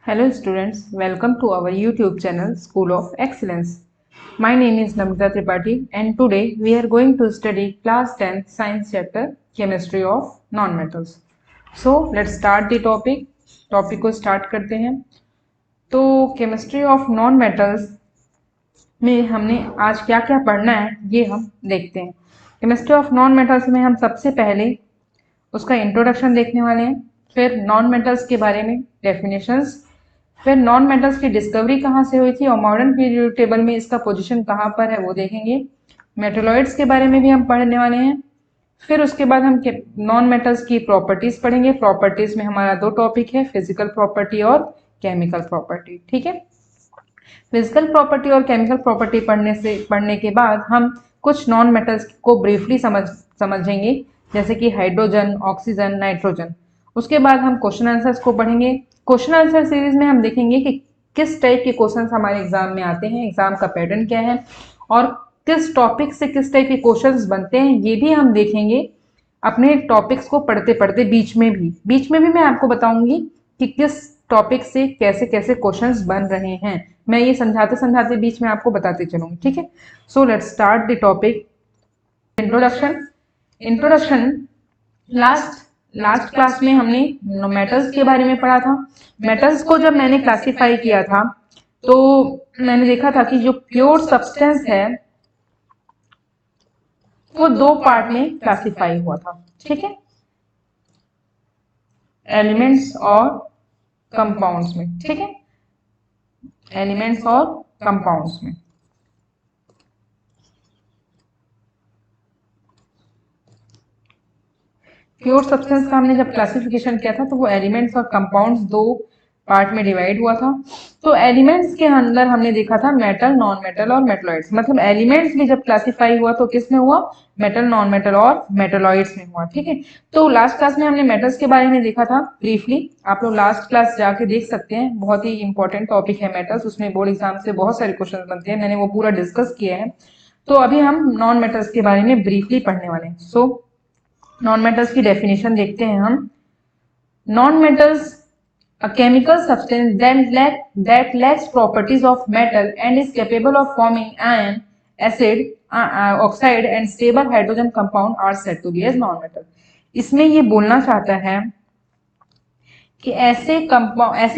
Hello students, welcome to our YouTube channel School of Excellence. My name is Namita Tripathi and today we are going to study class 10 science chapter chemistry of non-metals. So let's start the topic. Topic को start करते हैं। तो chemistry of non metals में हमने आज क्या क्या पढ़ना है ये हम देखते हैं। केमिस्ट्री ऑफ नॉन मेटल्स में हम सबसे पहले उसका इंट्रोडक्शन देखने वाले हैं, फिर नॉन मेटल्स के बारे में डेफिनेशंस, फिर नॉन मेटल्स की डिस्कवरी कहाँ से हुई थी और मॉडर्न पीरियड टेबल में इसका पोजीशन कहाँ पर है वो देखेंगे। मेटलॉइड्स के बारे में भी हम पढ़ने वाले हैं। फिर उसके बाद हम नॉन मेटल्स की प्रॉपर्टीज पढ़ेंगे। प्रॉपर्टीज में हमारा दो टॉपिक है, फिजिकल प्रॉपर्टी और केमिकल प्रॉपर्टी। ठीक है, फिजिकल प्रॉपर्टी और केमिकल प्रॉपर्टी पढ़ने के बाद हम कुछ नॉन मेटल्स को ब्रीफली समझेंगे, जैसे कि हाइड्रोजन, ऑक्सीजन, नाइट्रोजन। उसके बाद हम क्वेश्चन आंसर्स को पढ़ेंगे। क्वेश्चन आंसर सीरीज में हम देखेंगे कि किस टाइप के क्वेश्चंस हमारे एग्जाम में आते हैं, एग्जाम का पैटर्न क्या है और किस टॉपिक से किस टाइप के क्वेश्चंस बनते हैं, ये भी हम देखेंगे अपने टॉपिक्स को पढ़ते पढ़ते। बीच में भी मैं आपको बताऊंगी कि किस टॉपिक से कैसे कैसे क्वेश्चंस बन रहे हैं। मैं ये समझाते समझाते बीच में आपको बताते चलूंगी। ठीक है, so let's start the topic. Introduction last class में हमने मेटल्स के बारे में पढ़ा था। मेटल्स को जब मैंने क्लासिफाई किया था तो मैंने देखा था कि जो प्योर सब्सटेंस है वो दो पार्ट में क्लासिफाई हुआ था। ठीक है, एलिमेंट्स और कंपाउंड्स में। ठीक है, एलिमेंट्स और कंपाउंड्स में। प्योर सब्सटेंस का हमने जब क्लासिफिकेशन किया था तो वो एलिमेंट्स और कंपाउंड्स दो पार्ट में डिवाइड हुआ था। तो एलिमेंट्स के अंदर हमने देखा था मेटल, नॉन मेटल और मेटलॉइड्स। मतलब एलिमेंट्स भी जब क्लासिफाई हुआ तो किस में हुआ? मेटल, नॉन मेटल और मेटलॉइड्स में हुआ। ठीक है, तो लास्ट क्लास में हमने मेटल्स के बारे में देखा था ब्रीफली। आप लोग लास्ट क्लास जाके देख सकते हैं, बहुत ही इंपॉर्टेंट टॉपिक है मेटल्स। उसमें बोर्ड एग्जाम से बहुत सारे क्वेश्चन बनते हैं, मैंने वो पूरा डिस्कस किया है। तो अभी हम नॉन मेटल्स के बारे में ब्रीफली पढ़ने वाले हैं। सो नॉन मेटल्स की डेफिनेशन देखते हैं हम। Non metals a chemical substance that lacks properties of metal and is capable of forming ion, acid, oxide and stable hydrogen compound are said to be as non-metal। इसमें ये बोलना चाहता है कि ऐसे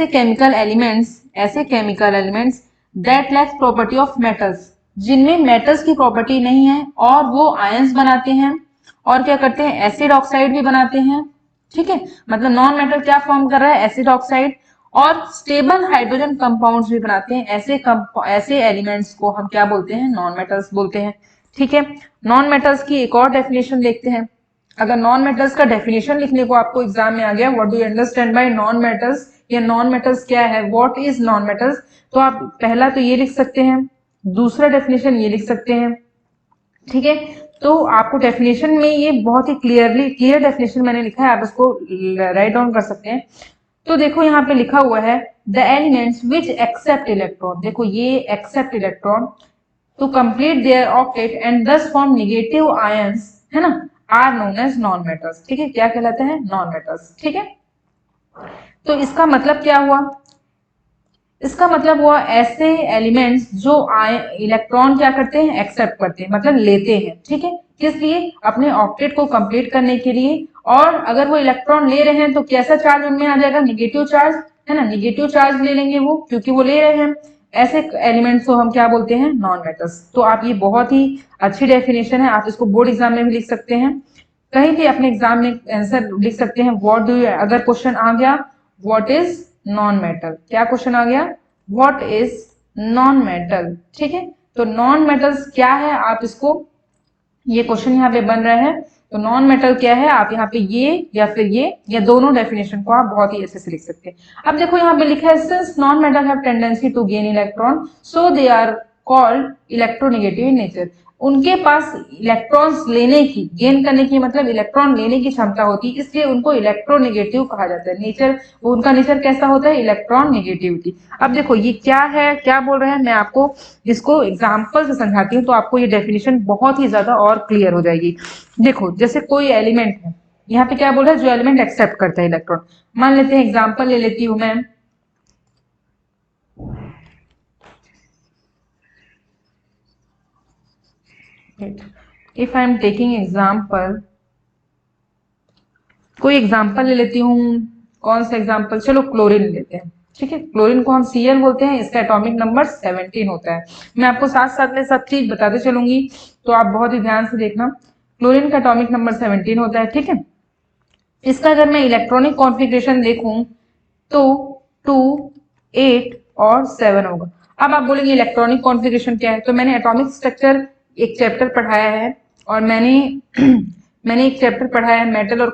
chemical elements that lacks property of metals, जिनमें metals की property नहीं है और वो आयंस बनाते हैं और क्या करते हैं, एसिड ऑक्साइड भी बनाते हैं। ठीक है, मतलब नॉन मेटल क्या फॉर्म कर रहा है, एसिड ऑक्साइड, और स्टेबल हाइड्रोजन कंपाउंड्स भी बनाते हैं। ऐसे एलिमेंट्स को हम क्या बोलते हैं, नॉन मेटल्स बोलते हैं। ठीक है, नॉन मेटल्स की एक और डेफिनेशन देखते हैं। अगर नॉन मेटल्स का डेफिनेशन लिखने को आपको एग्जाम में आ गया, what do you understand by non metals, या नॉन मेटल्स क्या है, व्हाट इज नॉन मेटल्स, तो आप पहला तो ये लिख सकते हैं, दूसरा डेफिनेशन ये लिख सकते हैं। ठीक है, तो आपको डेफिनेशन में ये बहुत ही क्लियर डेफिनेशन मैंने लिखा है, आप इसको राइट डाउन कर सकते हैं। तो देखो यहाँ पे लिखा हुआ है the elements which accept electron. देखो ये accept electron to complete their octet and thus form negative ions, है ना, are known as non metals. ठीक है, क्या कहलाते हैं, नॉन मेटल्स। ठीक है, तो इसका मतलब क्या हुआ, इसका मतलब हुआ ऐसे एलिमेंट्स जो इलेक्ट्रॉन क्या करते हैं, एक्सेप्ट करते हैं, मतलब लेते हैं। ठीक है, किस लिए, अपने ऑक्टेट को कंप्लीट करने के लिए। और अगर वो इलेक्ट्रॉन ले रहे हैं तो कैसा चार्ज उनमें आ जाएगा, निगेटिव चार्ज, है ना, निगेटिव चार्ज ले लेंगे वो, क्योंकि वो ले रहे हैं। ऐसे एलिमेंट्स को हम क्या बोलते हैं, नॉन मेटल्स। तो आप ये बहुत ही अच्छी डेफिनेशन है, आप इसको बोर्ड एग्जाम में भी लिख सकते हैं, कहीं भी अपने एग्जाम में आंसर लिख सकते हैं। व्हाट डू यू, अगर क्वेश्चन आ गया व्हाट इज नॉन मेटल, क्या क्वेश्चन आ गया, व्हाट इज नॉन मेटल। ठीक है, तो नॉन मेटल्स क्या है, आप इसको, ये क्वेश्चन यहाँ पे बन रहा है, तो नॉन मेटल क्या है, आप यहाँ पे ये या फिर ये या दोनों डेफिनेशन को आप बहुत ही अच्छे से लिख सकते हैं। अब देखो यहाँ पे लिखा है since non metal have tendency to gain electron so they are called electronegative in nature. उनके पास इलेक्ट्रॉन्स लेने की, गेन करने की मतलब इलेक्ट्रॉन लेने की क्षमता होती है, इसलिए उनको इलेक्ट्रोनेगेटिव कहा जाता है। नेचर, उनका नेचर कैसा होता है, इलेक्ट्रॉन नेगेटिविटी। अब देखो ये क्या है, क्या बोल रहे हैं, मैं आपको इसको एग्जाम्पल से समझाती हूँ तो आपको ये डेफिनेशन बहुत ही ज्यादा और क्लियर हो जाएगी। देखो जैसे कोई एलिमेंट है, यहाँ पे क्या बोल रहा है, जो एलिमेंट एक्सेप्ट करता है इलेक्ट्रॉन। मान लेते हैं, एग्जाम्पल ले लेती हूँ मैं, if I am taking example, कोई एग्जाम्पल ले लेती हूँ, कौन सा एग्जाम्पल, चलो क्लोरीन लेते हैं। ठीक है, क्लोरीन को हम Cl बोलते हैं, इसका एटॉमिक नंबर 17 होता है। मैं आपको साथ साथ में सब चीज बताते चलूंगी, तो आप बहुत ही ध्यान से देखना। क्लोरीन का एटॉमिक नंबर 17 होता है। ठीक है, इसका अगर मैं इलेक्ट्रॉनिक कॉन्फ़िगरेशन देखूं तो 2, 8 और 7 होगा। अब आप बोलेंगे इलेक्ट्रॉनिक कॉन्फ़िगरेशन क्या है, तो मैंने एटॉमिक स्ट्रक्चर एक चैप्टर पढ़ाया है, और मैंने मैंने एक चैप्टर पढ़ा है मेटल और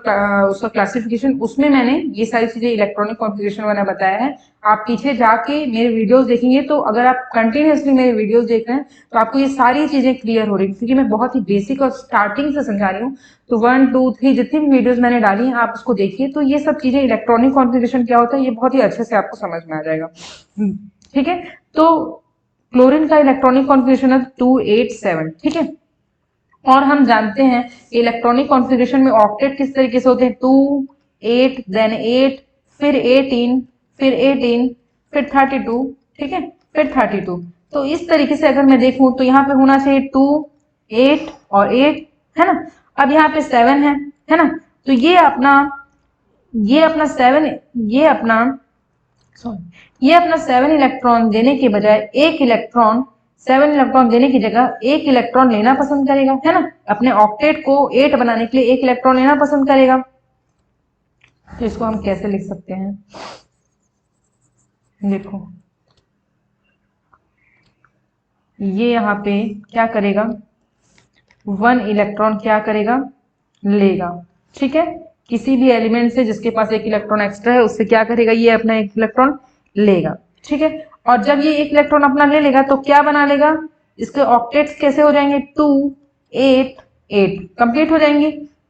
उसका क्लासिफिकेशन, उसमें मैंने ये सारी चीजें इलेक्ट्रॉनिक कॉन्फ़िगरेशन वाला बताया है। आप पीछे जाके मेरे वीडियोस देखेंगे, तो अगर आप कंटिन्यूअसली मेरे वीडियोस देख रहे हैं तो आपको ये सारी चीजें क्लियर हो रही है, क्योंकि मैं बहुत ही बेसिक और स्टार्टिंग से समझा रही हूँ। तो 1, 2, 3 जितनी भी वीडियोस मैंने डाली हैं आप उसको देखिए, तो ये सब चीजें इलेक्ट्रॉनिक कॉन्फ़िगरेशन क्या होता है ये बहुत ही अच्छे से आपको समझ में आ जाएगा। ठीक है, तो क्लोरीन का इलेक्ट्रॉनिक कॉन्फ़िगरेशन है 287। ठीक है, और हम जानते हैं इलेक्ट्रॉनिक कॉन्फ़िगरेशन में ऑक्टेट किस तरीके से होते हैं, 2, 8, देन 8, फिर 18, फिर 18, फिर 32। ठीक है, फिर 32। तो इस तरीके से अगर मैं देखूं तो यहाँ पे होना चाहिए 2, 8 और 8, है ना। अब यहाँ पे 7 है ना। तो ये अपना 7, ये अपना सॉरी ये अपना 7 इलेक्ट्रॉन देने के बजाय एक इलेक्ट्रॉन 7 इलेक्ट्रॉन देने की जगह एक इलेक्ट्रॉन लेना पसंद करेगा, है ना। अपने ऑक्टेट को 8 बनाने के लिए एक इलेक्ट्रॉन लेना पसंद करेगा। तो इसको हम कैसे लिख सकते हैं, देखो ये यहाँ पे क्या करेगा, 1 इलेक्ट्रॉन क्या करेगा, लेगा। ठीक है, किसी भी एलिमेंट से जिसके पास एक इलेक्ट्रॉन एक्स्ट्रा है उससे क्या करेगा, ये अपना एक इलेक्ट्रॉन लेगा। ठीक है, और जब ये एक इलेक्ट्रॉन अपना ले लेगा तो क्या बना लेगा, इसके ऑक्टेट्स कैसे हो जाएंगे, 2, 8, 8 कंप्लीट हो जाएंगे।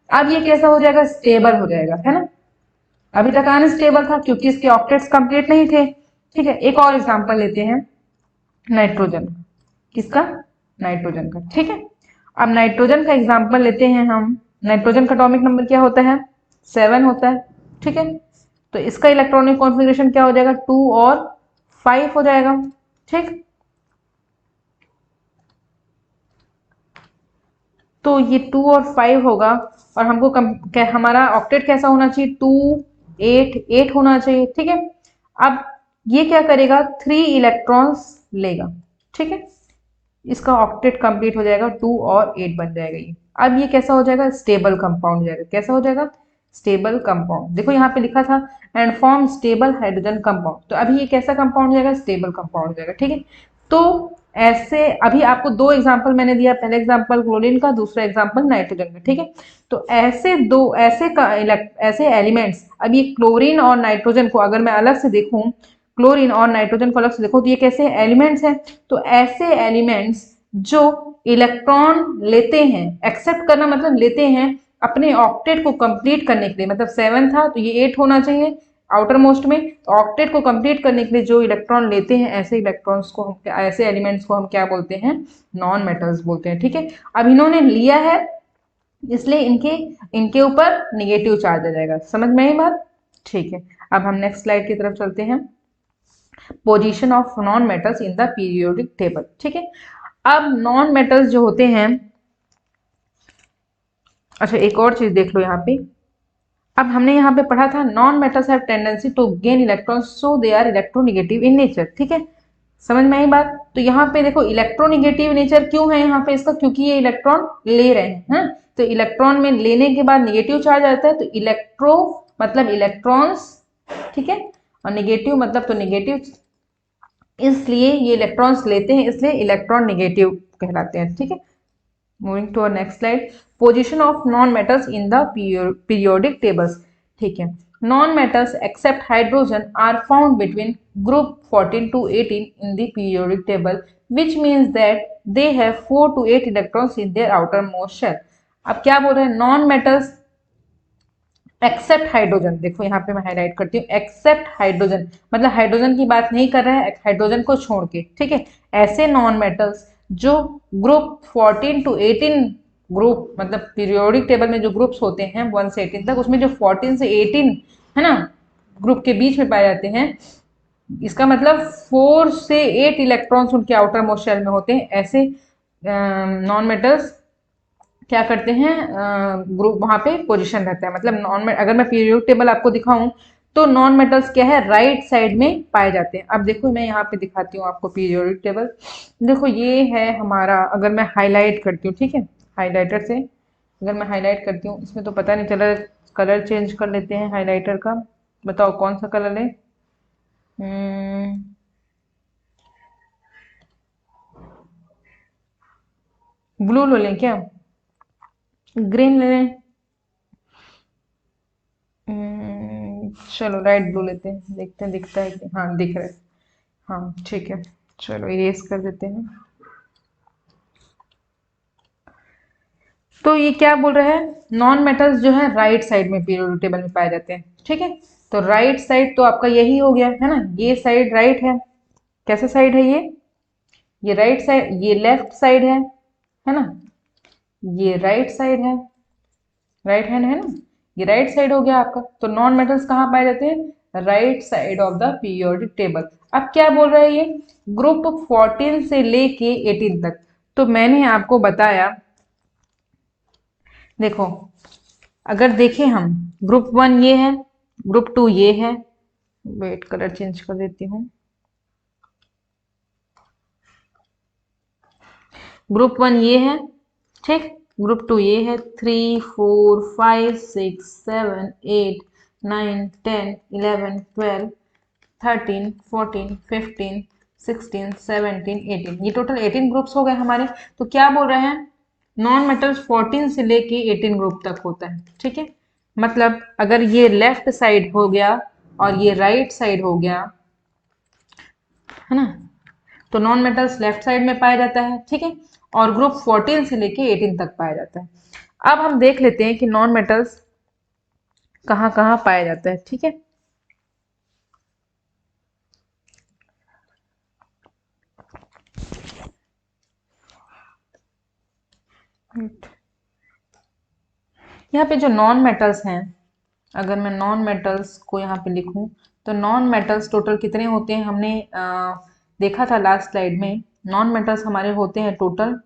अब ये कैसा हो जाएगा, स्टेबल हो जाएगा, है ना। अभी तक अनस्टेबल था क्योंकि इसके ऑक्टेट्स कंप्लीट नहीं थे। ठीक है, एक और एग्जांपल लेते हैं नाइट्रोजन, किसका, नाइट्रोजन का। ठीक है, अब नाइट्रोजन का एग्जांपल लेते हैं हम। नाइट्रोजन का एटॉमिक नंबर क्या होता है, 7 होता है। ठीक है, तो इसका इलेक्ट्रॉनिक कॉन्फ़िगरेशन क्या हो जाएगा, 2 और 5 हो जाएगा। ठीक, तो ये 2 और 5 होगा, और हमको हमारा ऑक्टेट कैसा होना चाहिए, 2, 8, 8 होना चाहिए। ठीक है, अब ये क्या करेगा, 3 इलेक्ट्रॉन्स लेगा। ठीक है, इसका ऑक्टेट कंप्लीट हो जाएगा, 2 और 8 बन जाएगा ये। अब ये कैसा हो जाएगा, स्टेबल कंपाउंड हो जाएगा। कैसा हो जाएगा, स्टेबल कंपाउंड। देखो यहाँ पे लिखा था and form stable hydrogen compound, तो अभी ये कैसा कंपाउंड हो जाएगा, स्टेबल कंपाउंड हो जाएगा। ठीक है, तो ऐसे अभी आपको 2 एग्जांपल मैंने दिया, पहला एग्जांपल क्लोरीन का, दूसरा एग्जांपल नाइट्रोजन का। ठीक है, तो ऐसे एलिमेंट्स, अब ये क्लोरीन और नाइट्रोजन को अगर मैं अलग से देखूं, क्लोरीन और नाइट्रोजन को अलग से देखो तो ये कैसे एलिमेंट्स हैं, तो ऐसे एलिमेंट्स जो इलेक्ट्रॉन लेते हैं, एक्सेप्ट करना मतलब लेते हैं अपने ऑक्टेट को कंप्लीट करने के लिए, मतलब 7 था तो ये 8 होना चाहिए आउटर मोस्ट में, तो ऑक्टेट को कंप्लीट करने के लिए जो इलेक्ट्रॉन लेते हैं, ऐसे इलेक्ट्रॉन्स को हम, ऐसे एलिमेंट्स को हम क्या बोलते हैं, नॉन मेटल्स बोलते हैं। ठीक है, अब इन्होंने लिया है इसलिए इनके इनके ऊपर निगेटिव चार्ज आ जाएगा। समझ में आई बात। ठीक है, अब हम नेक्स्ट स्लाइड की तरफ चलते हैं, position of non metals in the periodic table. ठीक है, अब नॉन मेटल्स जो होते हैं, अच्छा एक और चीज देख लो यहाँ पे, अब हमने यहाँ पे पढ़ा था non metals have tendency to gain electrons so they are electronegative in nature. ठीक है, समझ में आई बात। तो यहाँ पे देखो इलेक्ट्रोनेगेटिव नेचर क्यों है यहाँ पे इसका, क्योंकि ये इलेक्ट्रॉन ले रहे हैं। तो इलेक्ट्रॉन में लेने के बाद निगेटिव चार्ज आता है, तो इलेक्ट्रो मतलब इलेक्ट्रॉन्स, ठीक है, और निगेटिव मतलब तो निगेटिव, इसलिए ये इलेक्ट्रॉन्स लेते हैं, इसलिए इलेक्ट्रॉन नेगेटिव कहलाते हैं। ठीक है, moving to next slide, position of non metals in the periodic tables. ठीक है, non metals except hydrogen are found between group 14 to 18 in the periodic table, which means that they have 4 to 8 electrons in their outermost shell। अब क्या बोल रहे हैं, non metals except hydrogen, देखो यहाँ पे मैं हाईलाइट करती हूँ, एक्सेप्ट हाइड्रोजन मतलब हाइड्रोजन की बात नहीं कर रहा है, हाइड्रोजन को छोड़ के। ठीक है, ऐसे नॉन मेटल्स जो ग्रुप 14 to 18, ग्रुप मतलब पीरियोडिक टेबल में जो ग्रुप्स होते हैं 1 से 18 तक, उसमें जो 14 से 18 है ना ग्रुप के बीच में पाए जाते हैं, इसका मतलब 4 से 8 इलेक्ट्रॉन्स उनके आउटर मोस्ट शेल में होते हैं। ऐसे नॉन मेटल्स क्या करते हैं, ग्रुप वहां पे पोजीशन रहता है। मतलब नॉन, अगर मैं पीरियोडिक टेबल आपको दिखाऊं तो नॉन मेटल्स क्या है, राइट साइड में पाए जाते हैं। अब देखो मैं यहाँ पे दिखाती हूँ आपको पीरियोडिक टेबल। देखो ये है हमारा, अगर मैं हाईलाइट करती हूँ, ठीक है, हाईलाइटर से अगर मैं हाईलाइट करती हूँ, इसमें तो पता नहीं चला, कलर चेंज कर लेते हैं हाईलाइटर का। बताओ कौन सा कलर है? ब्लू ले लें क्या, ग्रीन ले लें? चलो लाइट ब्लू लेते हैं, देखते हैं दिखता है कि हाँ दिख रहा है। हाँ ठीक है, चलो इरेज कर देते हैं। तो ये क्या बोल रहा है, नॉन मेटल्स जो है राइट साइड में पीरियोडिक टेबल में पाए जाते हैं, ठीक है। तो राइट साइड तो आपका यही हो गया है ना, ये साइड राइट है। कैसा साइड है ये राइट साइड, ये लेफ्ट साइड है ना, ये राइट साइड है, राइट हैंड है ना, ये राइट साइड हो गया आपका। तो नॉन मेटल्स कहाँ पाए जाते हैं, right side of the periodic table. अब क्या बोल रहा है ये, ग्रुप 14 से लेके 18 तक। तो मैंने आपको बताया, देखो अगर देखें हम, ग्रुप 1 ये है, ग्रुप 2 ये है, वेट कलर चेंज कर देती हूँ। ग्रुप 1 ये है, ठीक, ग्रुप 2 ये है, 3 4 5 6 7 8 9 10 11 12 13 14 15 16 17 18, ये टोटल 18 ग्रुप्स हो गए हमारे। तो क्या बोल रहे हैं, नॉन मेटल्स 14 से लेके 18 ग्रुप तक होता है, ठीक है। मतलब अगर ये लेफ्ट साइड हो गया और ये राइट साइड हो गया, है ना, तो नॉन मेटल्स लेफ्ट साइड में पाया जाता है, ठीक है। और ग्रुप 14 से लेके 18 तक पाया जाता है। अब हम देख लेते हैं कि नॉन मेटल्स कहाँ कहाँ पाया जाता है, ठीक है। यहाँ पे जो नॉन मेटल्स हैं, अगर मैं नॉन मेटल्स को यहाँ पे लिखूं, तो नॉन मेटल्स टोटल कितने होते हैं, हमने देखा था लास्ट स्लाइड में। नॉन मेटल्स हमारे होते हैं टोटल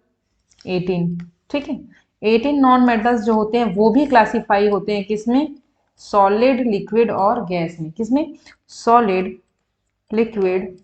18, ठीक है। 18 नॉन मेटल्स जो होते हैं वो भी क्लासीफाई होते हैं किसमें, सॉलिड, लिक्विड और गैस में। किसमें, सॉलिड, लिक्विड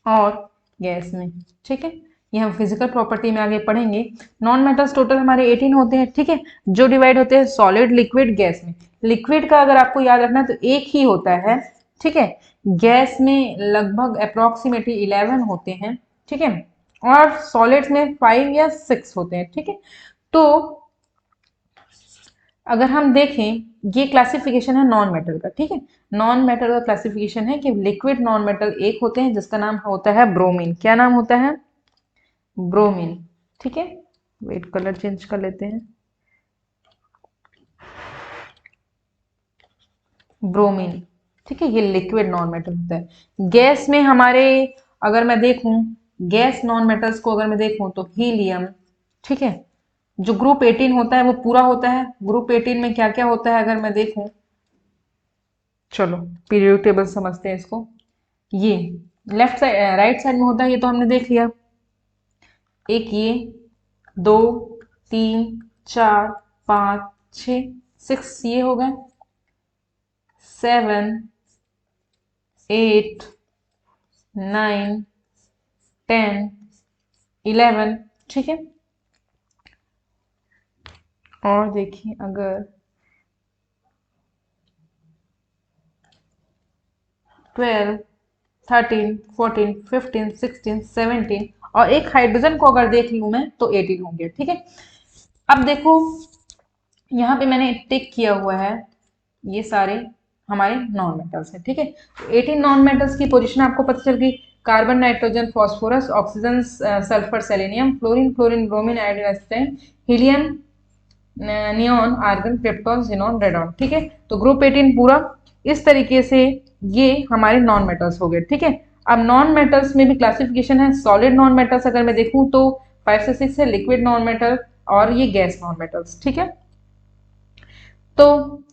और गैस में, ठीक है। ये हम फिजिकल प्रॉपर्टी में आगे पढ़ेंगे। नॉन मेटल्स टोटल हमारे 18 होते हैं, ठीक है, जो डिवाइड होते हैं सॉलिड, लिक्विड, गैस में। लिक्विड का अगर आपको याद रखना तो एक ही होता है, ठीक है। गैस में लगभग अप्रोक्सीमेटली 11 होते हैं, ठीक है, और सॉलिड्स में 5 या 6 होते हैं, ठीक है। तो अगर हम देखें, ये क्लासिफिकेशन है नॉन मेटल का, ठीक है। नॉन मेटल का क्लासिफिकेशन है कि लिक्विड नॉन मेटल एक होते हैं जिसका नाम होता है ब्रोमीन। क्या नाम होता है, ब्रोमीन, ठीक है। वेट कलर चेंज कर लेते हैं, ब्रोमीन, ठीक है, ये लिक्विड नॉन मेटल होता है। गैस में हमारे, अगर मैं देखूं, गैस नॉन मेटल्स को अगर मैं देखूं तो हीलियम, ठीक है। जो ग्रुप 18 होता है वो पूरा होता है। ग्रुप 18 में क्या क्या होता है अगर मैं देखूं, चलो पीरियोडिक टेबल समझते हैं इसको। ये लेफ्ट साइड, राइट साइड में होता है, ये तो हमने देख लिया। एक ये, दो, तीन, चार, पाँच, छ, 6 ये हो गए, 7 8 9 10 11, ठीक है। और देखिए अगर 12 13 14 15 16 17, और एक हाइड्रोजन को अगर देख लूं मैं तो 18 हो गया, ठीक है। अब देखो यहाँ पे मैंने टिक किया हुआ है, ये सारे हमारे नॉन मेटल्स हैं, ठीक है। 18 नॉन मेटल्स की पोजीशन आपको पता चल गई, carbon, nitrogen, phosphorus, oxygen, sulphur, selenium, fluorine, chlorine, bromine, iodine, astatine, helium, neon, argon, krypton, xenon, radon, ठीक है। तो ग्रुप 18 पूरा इस तरीके से ये हमारे नॉन मेटल्स हो गए, ठीक है। अब नॉन मेटल्स में भी क्लासिफिकेशन है। सॉलिड नॉन मेटल्स अगर मैं देखूं तो 5 से 6 है, लिक्विड नॉन मेटल और ये गैस नॉन मेटल्स, ठीक है। तो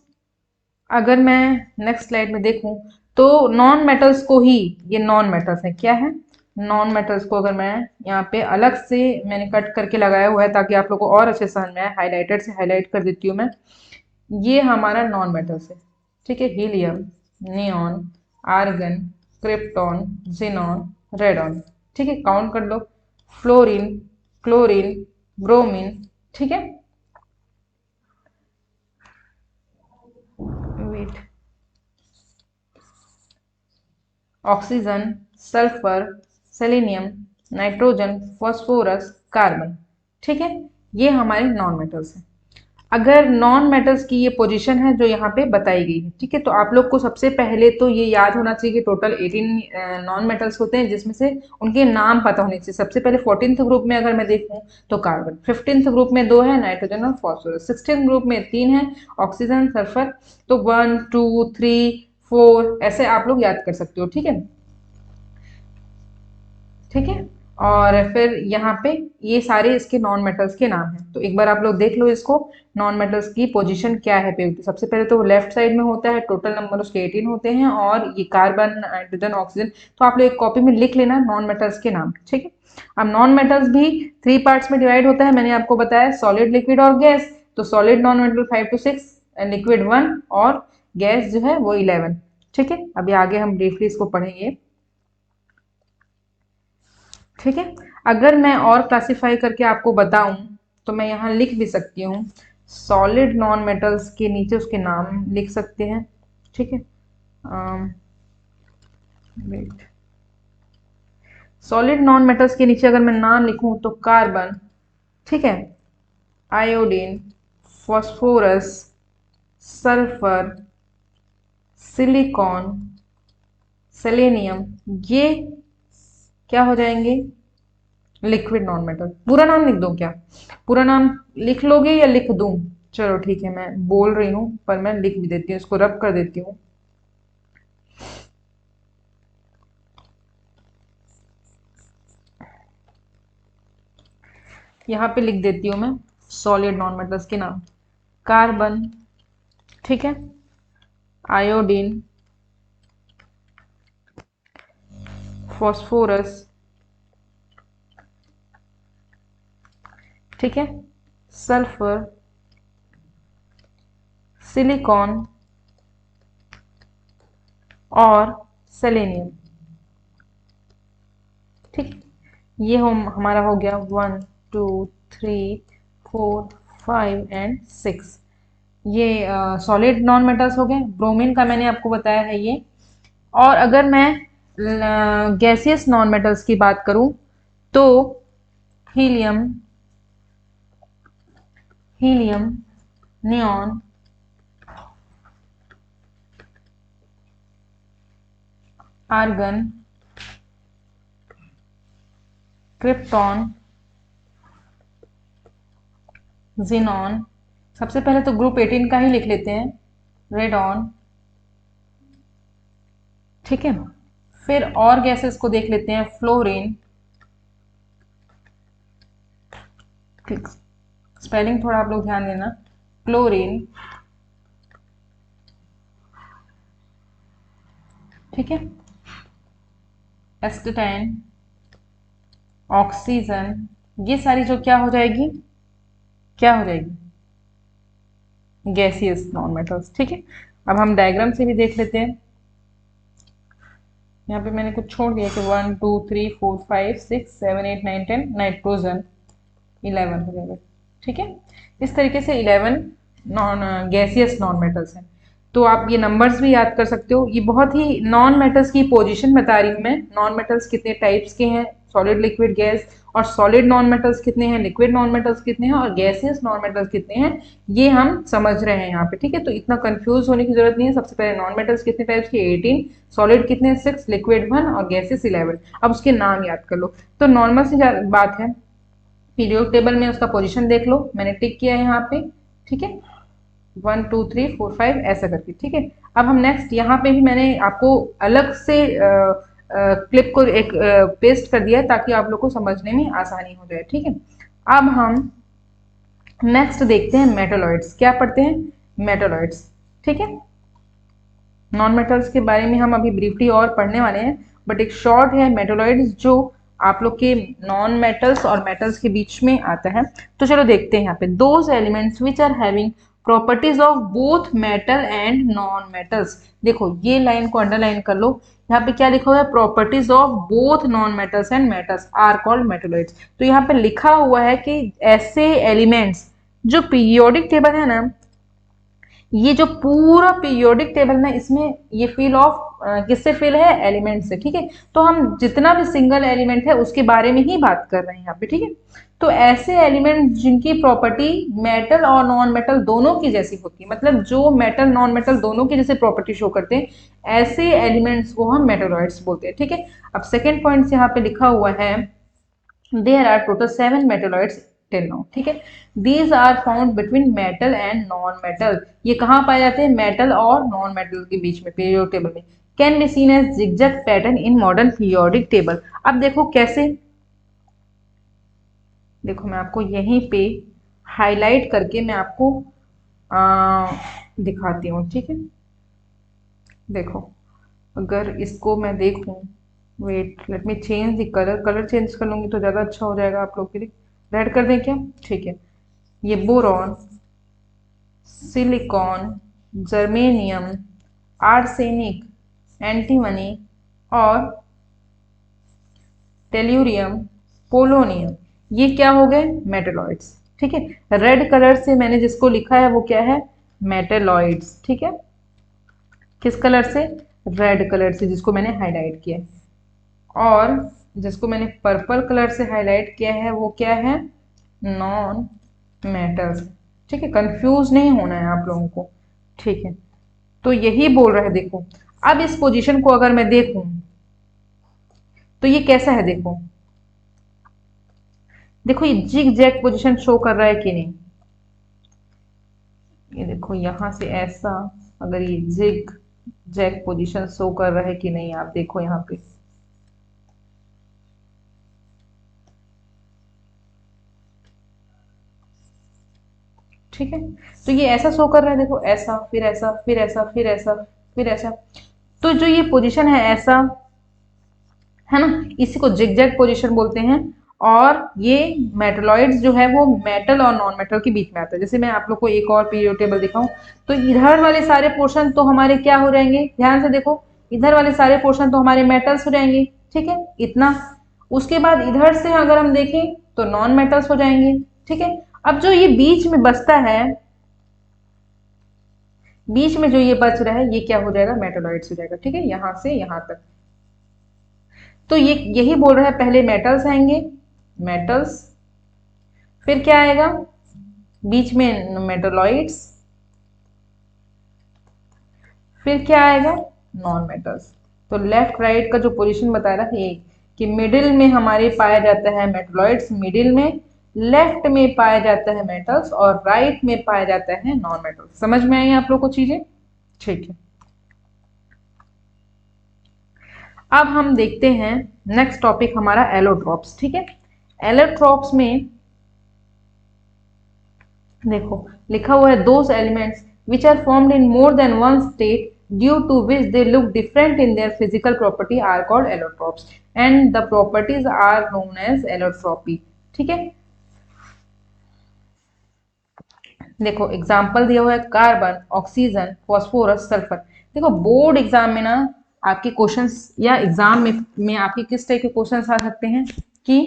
अगर मैं नेक्स्ट स्लाइड में देखूं तो नॉन मेटल्स को ही, ये नॉन मेटल्स है, क्या है, नॉन मेटल्स को अगर मैं यहाँ पे अलग से मैंने कट करके लगाया हुआ है ताकि आप लोग को और अच्छे समझ में आए, हाईलाइटेड से हाईलाइट कर देती हूँ मैं। ये हमारा नॉन मेटल्स है, ठीक है। Helium, neon, argon, krypton, xenon, radon, ठीक है। काउंट कर लो, फ्लोरीन, क्लोरीन, ब्रोमीन, ठीक है। Wait, oxygen, sulphur, selenium, nitrogen, phosphorus, carbon, ठीक है। ये हमारे नॉन मेटल्स हैं। अगर नॉन मेटल्स की ये पोजीशन है जो यहाँ पे बताई गई है, ठीक है। तो आप लोग को सबसे पहले तो ये याद होना चाहिए कि टोटल 18 नॉन मेटल्स होते हैं, जिसमें से उनके नाम पता होने चाहिए। सबसे पहले 14th ग्रुप में अगर मैं देखूं तो कार्बन, 15th ग्रुप में 2 है, नाइट्रोजन और फॉस्फोरस, 16th ग्रुप में 3 है, ऑक्सीजन, सल्फर। तो 1 2 3 4 ऐसे आप लोग याद कर सकते हो, ठीक है, ठीक है। और फिर यहाँ पे ये सारे इसके नॉन मेटल्स के नाम हैं, तो एक बार आप लोग देख लो इसको, नॉन मेटल्स की पोजीशन क्या है पे। सबसे पहले तो लेफ्ट साइड में होता है, टोटल नंबर उसके 18 होते हैं, और ये कार्बन, नाइट्रोजन, ऑक्सीजन। तो आप लोग एक कॉपी में लिख लेना नॉन मेटल्स के नाम, ठीक है। अब नॉन मेटल्स भी 3 पार्ट्स में डिवाइड होता है, मैंने आपको बताया, सॉलिड, लिक्विड और गैस। तो solid non metal 5 to 6, liquid 1, और गैस जो है वो 11, ठीक है। अभी आगे हम ब्रीफली इसको पढ़ेंगे, ठीक है। अगर मैं और क्लासिफाई करके आपको बताऊं तो मैं यहाँ लिख भी सकती हूँ, सॉलिड नॉन मेटल्स के नीचे उसके नाम लिख सकते हैं, ठीक है। वेट, सॉलिड नॉन मेटल्स के नीचे अगर मैं नाम लिखूं तो कार्बन, ठीक है, iodine, phosphorus, sulphur, silicon, selenium, ये क्या हो जाएंगे, लिक्विड नॉन मेटल। पूरा नाम लिख दूं क्या, पूरा नाम लिख लोगे या लिख दूं? चलो ठीक है, मैं बोल रही हूँ पर मैं लिख भी देती हूँ, इसको रब कर देती हूँ। यहाँ पे लिख देती हूँ मैं सॉलिड नॉन मेटल्स के नाम, कार्बन, ठीक है, आयोडीन, फॉस्फोरस, ठीक है, सल्फर, सिलिकॉन और सेलेनियम, ठीक। ये हम हमारा हो गया 1 2 3 4 5 एंड 6। ये सॉलिड नॉन मेटल्स हो गए। ब्रोमीन का मैंने आपको बताया है ये। और अगर मैं गैसियस नॉन मेटल्स की बात करूं तो helium, helium, neon, argon, krypton, xenon, सबसे पहले तो ग्रुप 18 का ही लिख लेते हैं, रेडॉन, ठीक है। फिर और गैसेस को देख लेते हैं, फ्लोरीन, स्पेलिंग थोड़ा आप लोग ध्यान देना, क्लोरीन, ठीक है, एस्टेटाइन, ऑक्सीजन, ये सारी जो क्या हो जाएगी, क्या हो जाएगी, गैसियस नॉन मेटल्स, ठीक है। अब हम डायग्राम से भी देख लेते हैं। यहाँ पे मैंने कुछ छोड़ दिया कि 1 2 3 4 5 6 7 8 9 10, नाइट्रोजन 11 हो जाएगा, ठीक है। इस तरीके से 11 नॉन गैसियस नॉन मेटल्स हैं। तो आप ये नंबर्स भी याद कर सकते हो। ये बहुत ही नॉन मेटल्स की पोजीशन बता रही हूँ मैं, नॉन मेटल्स कितने टाइप्स के हैं, सॉलिड, लिक्विड, गैस, और सॉलिड नॉन मेटल्स कितने हैं, लिक्विड नॉन मेटल्स कितने हैं, और गैसियस नॉन मेटल्स कितने हैं, ये हम समझ रहे हैं यहाँ पे, ठीक है। तो इतना कंफ्यूज होने की जरूरत नहीं है। सबसे पहले नॉन मेटल्स कितने टाइप्स के, 18, सॉलिड कितने, 6, लिक्विड 1 और गैसेस 11। अब उसके नाम याद कर लो। तो नॉर्मल सी बात है, पीरियोडिक टेबल में उसका पोजीशन देख लो, मैंने टिक किया है यहाँ पे, ठीक है, 1 2 3 4 5 ऐसा करके, ठीक है। अब हम नेक्स्ट, यहाँ पे भी मैंने आपको अलग से क्लिप को एक पेस्ट कर दिया है ताकि आप लोग को समझने में आसानी हो जाए, ठीक है। अब हम नेक्स्ट देखते हैं मेटालॉइड्स, क्या पढ़ते हैं, मेटालॉइड्स, ठीक है। नॉन मेटल्स के बारे में हम अभी ब्रीफली और पढ़ने वाले हैं, बट एक शॉर्ट है मेटोलॉइड्स जो आप लोग के नॉन मेटल्स और मेटल्स के बीच में आता है। तो चलो देखते हैं यहाँ पे, those elements which are having properties of both metal and non metals. देखो ये लाइन को अंडरलाइन कर लो, यहाँ पे क्या लिखा हुआ है, properties of both non metals and metals are called metalloids. तो यहाँ पे लिखा हुआ है कि ऐसे एलिमेंट्स जो पीरियोडिक टेबल है ना, ये जो पूरा पीरियोडिक टेबल ना, इसमें ये फिल ऑफ किससे फिल है, एलिमेंट से, ठीक है। तो हम जितना भी सिंगल एलिमेंट है उसके बारे में ही बात कर रहे हैं यहाँ पे, ठीक है। तो ऐसे एलिमेंट जिनकी प्रॉपर्टी मेटल और नॉन मेटल दोनों की जैसी होती है, मतलब जो मेटल नॉन मेटल दोनों की जैसे प्रॉपर्टी शो करते हैं, ऐसे एलिमेंट्स को हम मेटोलॉइड्स बोलते हैं, ठीक है। अब सेकेंड पॉइंट यहाँ पे लिखा हुआ है, there are total 7 metalloids till now, ठीक है। These are found between metal and non metal. ये कहाँ पाए जाते हैं, मेटल और नॉन मेटल के बीच में पीरियोडिक टेबल में। Can be seen as zigzag pattern in modern periodic table. अब देखो कैसे, देखो मैं आपको यहीं पे हाईलाइट करके मैं आपको दिखाती हूँ, ठीक है। देखो अगर इसको मैं देखूं, wait let me change the colour, colour change कर लूंगी तो ज़्यादा अच्छा हो जाएगा आप लोग के लिए। रेड कर दें क्या, ठीक है। ये boron, silicon, germanium, arsenic, antimony और टेल्यूरियम, पोलोनियम, ये क्या हो गए, मेटलॉइड्स, ठीक है। रेड कलर से मैंने जिसको लिखा है वो क्या है, मेटलॉइड्स, ठीक है। किस कलर से, रेड कलर से, जिसको मैंने हाईलाइट किया है। और जिसको मैंने पर्पल कलर से हाईलाइट किया है वो क्या है, नॉन मेटल्स, ठीक है। कंफ्यूज नहीं होना है आप लोगों को, ठीक है। तो यही बोल रहा है, देखो अब इस पोजीशन को अगर मैं देखूं तो ये कैसा है, देखो देखो ये जिग जैग पोजीशन शो कर रहा है कि नहीं, ये देखो यहां से ऐसा, अगर ये जिग जैग पोजीशन शो कर रहा है कि नहीं, आप देखो यहाँ पे, ठीक है। तो ये ऐसा शो कर रहा है, देखो ऐसा, फिर ऐसा, फिर ऐसा, फिर ऐसा, फिर ऐसा। तो जो ये पोजीशन है ऐसा, है ना, इसी को जिगजैग पोजीशन बोलते हैं। और ये मेटलॉइड्स जो है वो मेटल और नॉन मेटल के बीच में आता है। जैसे मैं आप लोग को एक और पीरियोडिक टेबल दिखाऊं, तो इधर वाले सारे पोर्शन तो हमारे क्या हो जाएंगे, ध्यान से देखो, इधर वाले सारे पोर्शन तो हमारे मेटल्स हो जाएंगे, ठीक है, इतना। उसके बाद इधर से अगर हम देखें तो नॉन मेटल्स हो जाएंगे, ठीक है। अब जो ये बीच में बचता है, बीच में जो ये बच रहा है, ये क्या हो जाएगा, मेटलॉइड्स हो जाएगा, ठीक है, यहां से यहां तक। तो ये यही बोल रहा है, पहले मेटल्स आएंगे, मेटल्स, फिर क्या आएगा, बीच में मेटलॉइड्स, फिर क्या आएगा, नॉन मेटल्स। तो लेफ्ट राइट का जो पोजीशन बता रहा है कि मिडिल में हमारे पाया जाता है मेटलॉइड्स, मिडिल में, लेफ्ट में पाया जाता है मेटल्स और राइट में पाया जाता है नॉन मेटल्स। समझ में आई आप लोग को चीजें, ठीक है। अब हम देखते हैं नेक्स्ट टॉपिक हमारा एलोट्रॉप्स, ठीक है। एलोट्रॉप्स में देखो लिखा हुआ है, those elements which are formed in more than one state due to which they look different in their physical property are called allotropes and the properties are known as allotropy, ठीक है। देखो example दिया हुआ है, carbon, oxygen, phosphorus, sulphur. देखो board exam में ना आपके क्वेश्चंस, या एग्जाम में आपके किस टाइप के क्वेश्चंस आ सकते हैं कि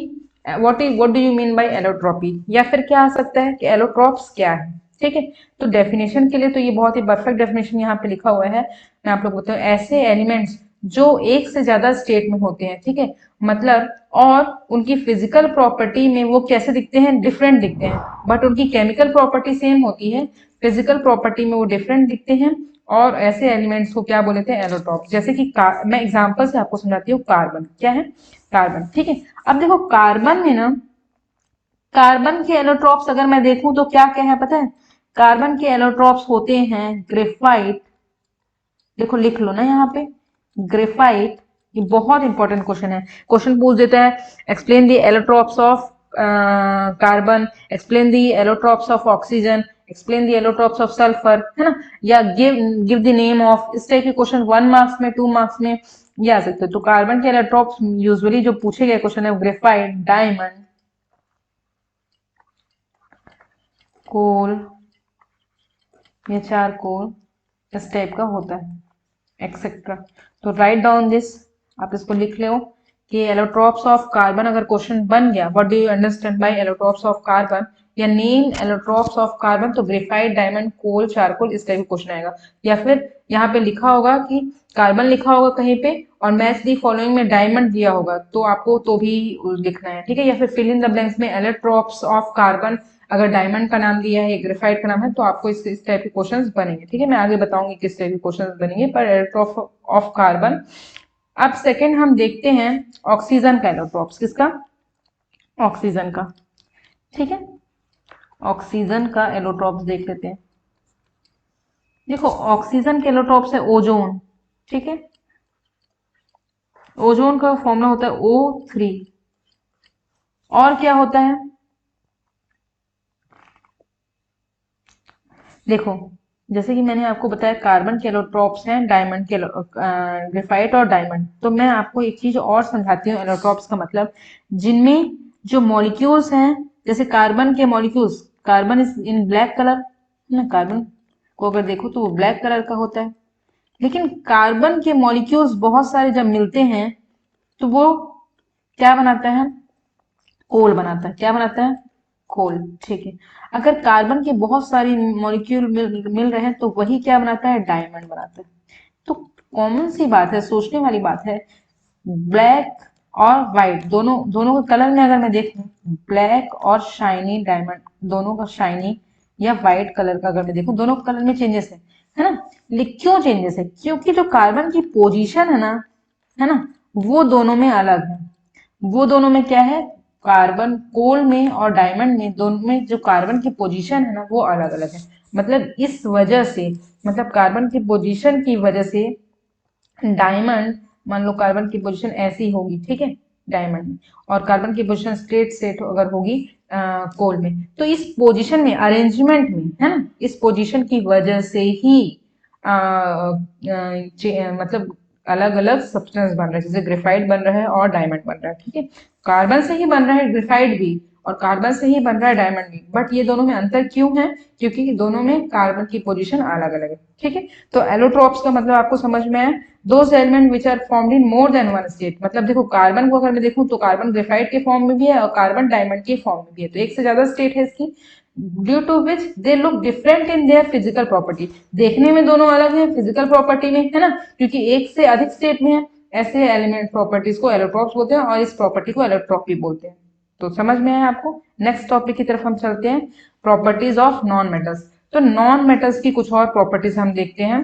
what do you mean by allotropy, या फिर क्या आ सकता है कि एलोट्रॉप्स क्या है, ठीक है। तो डेफिनेशन के लिए तो ये बहुत ही परफेक्ट डेफिनेशन यहाँ पे लिखा हुआ है। मैं आप लोग को बताऊँ, ऐसे एलिमेंट्स जो एक से ज्यादा स्टेट में होते हैं, ठीक है, मतलब, और उनकी फिजिकल प्रॉपर्टी में वो कैसे दिखते हैं, डिफरेंट दिखते हैं, बट उनकी केमिकल प्रॉपर्टी सेम होती है, फिजिकल प्रॉपर्टी में वो डिफरेंट दिखते हैं। और ऐसे एलिमेंट्स को क्या बोले थे, एलोट्रॉप। जैसे कि मैं एग्जांपल से आपको समझाती हूँ, कार्बन क्या है, कार्बन, ठीक है। अब देखो कार्बन में ना, कार्बन के एलोट्रॉप्स अगर मैं देखूं तो क्या क्या है पता है, कार्बन के एलोट्रॉप्स होते हैं ग्रेफाइट, देखो लिख लो ना यहाँ पे, ग्रेफाइट। ये बहुत इंपॉर्टेंट क्वेश्चन है, क्वेश्चन पूछ देता है, explain the allotropes of carbon, explain the allotropes of oxygen, explain the allotropes of sulphur, है ना, या give give the name of, इस टाइप के क्वेश्चन 1 मार्क्स में, 2 मार्क्स में ये आ सकते हैं। तो कार्बन के एलोट्रॉप्स यूजुअली जो पूछे गए क्वेश्चन है ग्रेफाइट, डायमंड, कोल या चारकोल, इस टाइप का होता है एक्सेट्रा। तो राइट डाउन दिस, आप इसको लिख लो कि एलोट्रॉप्स ऑफ कार्बन, अगर क्वेश्चन बन गया what do you understand by allotropes of carbon या नेम एलोट्रॉप्स ऑफ कार्बन, तो ग्रेफाइट, डायमंड, कोल, चारकोल, इस टाइप का क्वेश्चन आएगा। या फिर यहाँ पे लिखा होगा कि कार्बन लिखा होगा कहीं पे और मैच दी फॉलोइंग में डायमंड दिया होगा तो आपको तो भी लिखना है, ठीक है। या फिर फिल इन द ब्लैंक्स में एलोट्रॉप्स ऑफ कार्बन, अगर डायमंड का नाम दिया है, ग्रेफाइट का नाम है, तो आपको इस टाइप के क्वेश्चंस बनेंगे, ठीक है। मैं आगे बताऊंगी किस टाइप के क्वेश्चंस बनेंगे पर एलोट्रॉप ऑफ कार्बन। अब सेकंड हम देखते हैं ऑक्सीजन का एलोट्रॉप्स, किसका, ऑक्सीजन का, ठीक है। ऑक्सीजन का एलोट्रॉप्स देख लेते हैं। देखो ऑक्सीजन के एलोट्रॉप्स है ओजोन, ठीक है। ओजोन का फॉर्मूला होता है O3। और क्या होता है, देखो जैसे कि मैंने आपको बताया कार्बन के एलोट्रॉप्स हैं, डायमंड के ग्रेफाइट और डायमंड। तो मैं आपको एक चीज और समझाती हूँ एलोट्रॉप्स का मतलब, जिनमें जो मॉलिक्यूल्स हैं, जैसे कार्बन के molecules, carbon is in black colour ना, कार्बन को अगर देखो तो वो ब्लैक कलर का होता है। लेकिन कार्बन के मॉलिक्यूल्स बहुत सारे जब मिलते हैं तो वो क्या बनाता है, कोल बनाता है। क्या बनाता है, कोल, ठीक है। अगर कार्बन के बहुत सारी मॉलिक्यूल मिल रहे हैं तो वही क्या बनाता है, डायमंड बनाता है। तो कॉमन सी बात है, सोचने वाली बात है, ब्लैक और व्हाइट दोनों दोनों के कलर में अगर मैं देखूं, ब्लैक और शाइनी डायमंड दोनों का शाइनी या व्हाइट कलर का अगर मैं देखूं, दोनों कलर में चेंजेस है ना। लेकिन क्यों चेंजेस है, क्योंकि जो कार्बन की पोजीशन है ना, वो दोनों में अलग है। वो दोनों में क्या है, कार्बन कोल में और डायमंड में, दोनों में जो कार्बन की पोजीशन है ना वो अलग अलग है। मतलब इस वजह से, मतलब कार्बन की पोजीशन की वजह से डायमंड, मान लो कार्बन की पोजीशन ऐसी होगी, ठीक है, डायमंड में, और कार्बन की पोजीशन स्ट्रेट सेट अगर होगी कोल में, तो इस पोजीशन में, अरेंजमेंट में, है ना, इस पोजीशन की वजह से ही मतलब अलग अलग सब्सटेंस बन रहा है, जैसे ग्रेफाइट बन रहा है और डायमंड बन रहा है, ठीक है। कार्बन से ही बन रहा है ग्रेफाइट भी और कार्बन से ही बन रहा है डायमंड भी, बट ये दोनों में अंतर क्यों है, क्योंकि दोनों में कार्बन की पोजीशन अलग अलग है, ठीक है। तो एलोट्रॉप्स का मतलब आपको समझ में आया, those element which are formed in more than one state. मतलब देखो कार्बन को अगर मैं देखूं तो कार्बन ग्रेफाइट के फॉर्म में भी है और कार्बन डायमंड के फॉर्म में भी है, तो एक से ज्यादा स्टेट है इसकी, due to which they look different in their physical property. देखने में दोनों अलग है फिजिकल प्रॉपर्टी में, है ना, क्योंकि एक से अधिक स्टेट में है। ऐसे एलिमेंट प्रॉपर्टीज को एलोट्रॉप्स बोलते हैं और इस प्रॉपर्टी को एलोट्रॉप भी बोलते हैं। तो समझ में आया आपको। नेक्स्ट टॉपिक की तरफ हम चलते हैं, प्रॉपर्टीज ऑफ नॉन मेटल्स। तो नॉन मेटल्स की कुछ और प्रॉपर्टीज हम देखते हैं।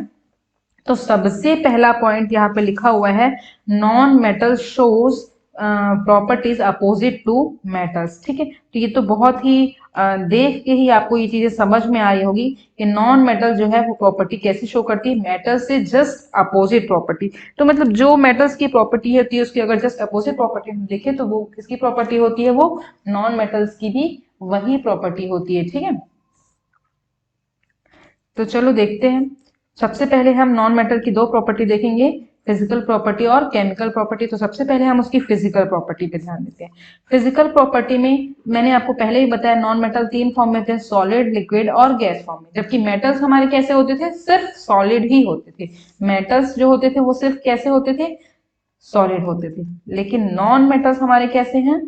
तो सबसे पहला पॉइंट यहाँ पे लिखा हुआ है, non metal shows properties opposite to metals, ठीक है। तो ये तो बहुत ही देख के ही आपको ये चीजें समझ में आ रही होगी कि नॉन मेटल जो है वो प्रॉपर्टी कैसे शो करती है, मेटल से जस्ट अपोजिट प्रॉपर्टी। तो मतलब जो मेटल्स की प्रॉपर्टी होती है उसकी अगर जस्ट अपोजिट प्रॉपर्टी हम देखें तो वो किसकी प्रॉपर्टी होती है, वो नॉन मेटल्स की भी वही प्रॉपर्टी होती है, ठीक है। तो चलो देखते हैं। सबसे पहले हम नॉन मेटल की दो प्रॉपर्टी देखेंगे, फिजिकल प्रॉपर्टी और केमिकल प्रॉपर्टी। तो सबसे पहले हम उसकी फिजिकल प्रॉपर्टी पे ध्यान देते हैं। फिजिकल प्रॉपर्टी में मैंने आपको पहले ही बताया नॉन मेटल तीन फॉर्म में थे, सॉलिड, लिक्विड और गैस फॉर्म में, जबकि मेटल्स हमारे कैसे होते थे, सिर्फ सॉलिड ही होते थे। मेटल्स जो होते थे वो सिर्फ कैसे होते थे, सॉलिड होते थे। लेकिन नॉन मेटल्स हमारे कैसे हैं,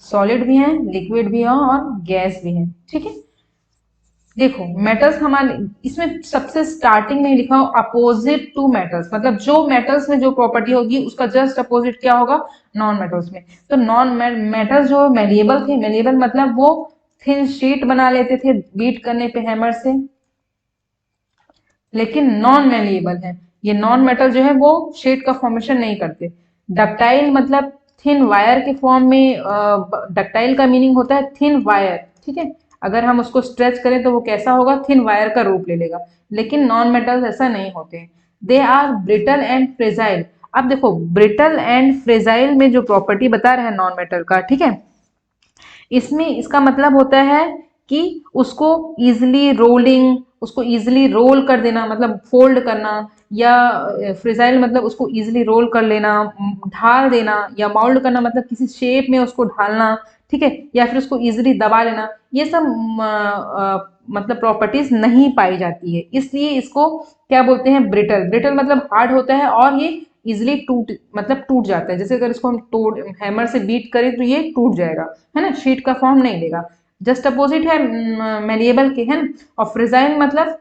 सॉलिड भी हैं, लिक्विड भी हैं और गैस भी हैं, ठीक है। देखो मेटल्स हमारे इसमें सबसे स्टार्टिंग में लिखा हो अपोजिट टू मेटल्स, मतलब जो मेटल्स में जो प्रॉपर्टी होगी उसका जस्ट अपोजिट क्या होगा, नॉन मेटल्स में। तो नॉन मेटल्स जो मेलिएबल थे, मेलिएबल मतलब वो थिन शीट बना लेते थे बीट करने पे हैमर से, लेकिन नॉन मेलिएबल है ये नॉन मेटल जो है वो शीट का फॉर्मेशन नहीं करते। डक्टाइल मतलब थिन वायर के फॉर्म में, डक्टाइल का मीनिंग होता है थिन वायर, ठीक है। अगर हम उसको स्ट्रेच करें तो वो कैसा होगा, थिन वायर का रूप ले लेगा। लेकिन नॉन मेटल्स ऐसा नहीं होते, they are brittle and fragile. अब देखो ब्रिटल एंड फ्रेजाइल में जो प्रॉपर्टी बता रहे हैं नॉन मेटल का, ठीक है, इसमें इसका मतलब होता है कि उसको इजिली रोलिंग उसको इजिली रोल कर देना, मतलब फोल्ड करना, या फ्रिजाइल मतलब उसको इजिली रोल कर लेना, ढाल देना, या माउल्ड करना मतलब किसी शेप में उसको ढालना, ठीक है, या फिर उसको इजिली दबा लेना, ये सब मतलब प्रॉपर्टीज नहीं पाई जाती है, इसलिए इसको क्या बोलते हैं, ब्रिटल। ब्रिटल मतलब हार्ड होता है और ये इजिली टूट जाता है। जैसे अगर इसको हम तोड़ हैमर से बीट करें तो ये टूट जाएगा, है ना, शीट का फॉर्म नहीं लेगा। जस्ट अपोजिट है मेलिएबल के, है ना। और फ्रिजाइल मतलब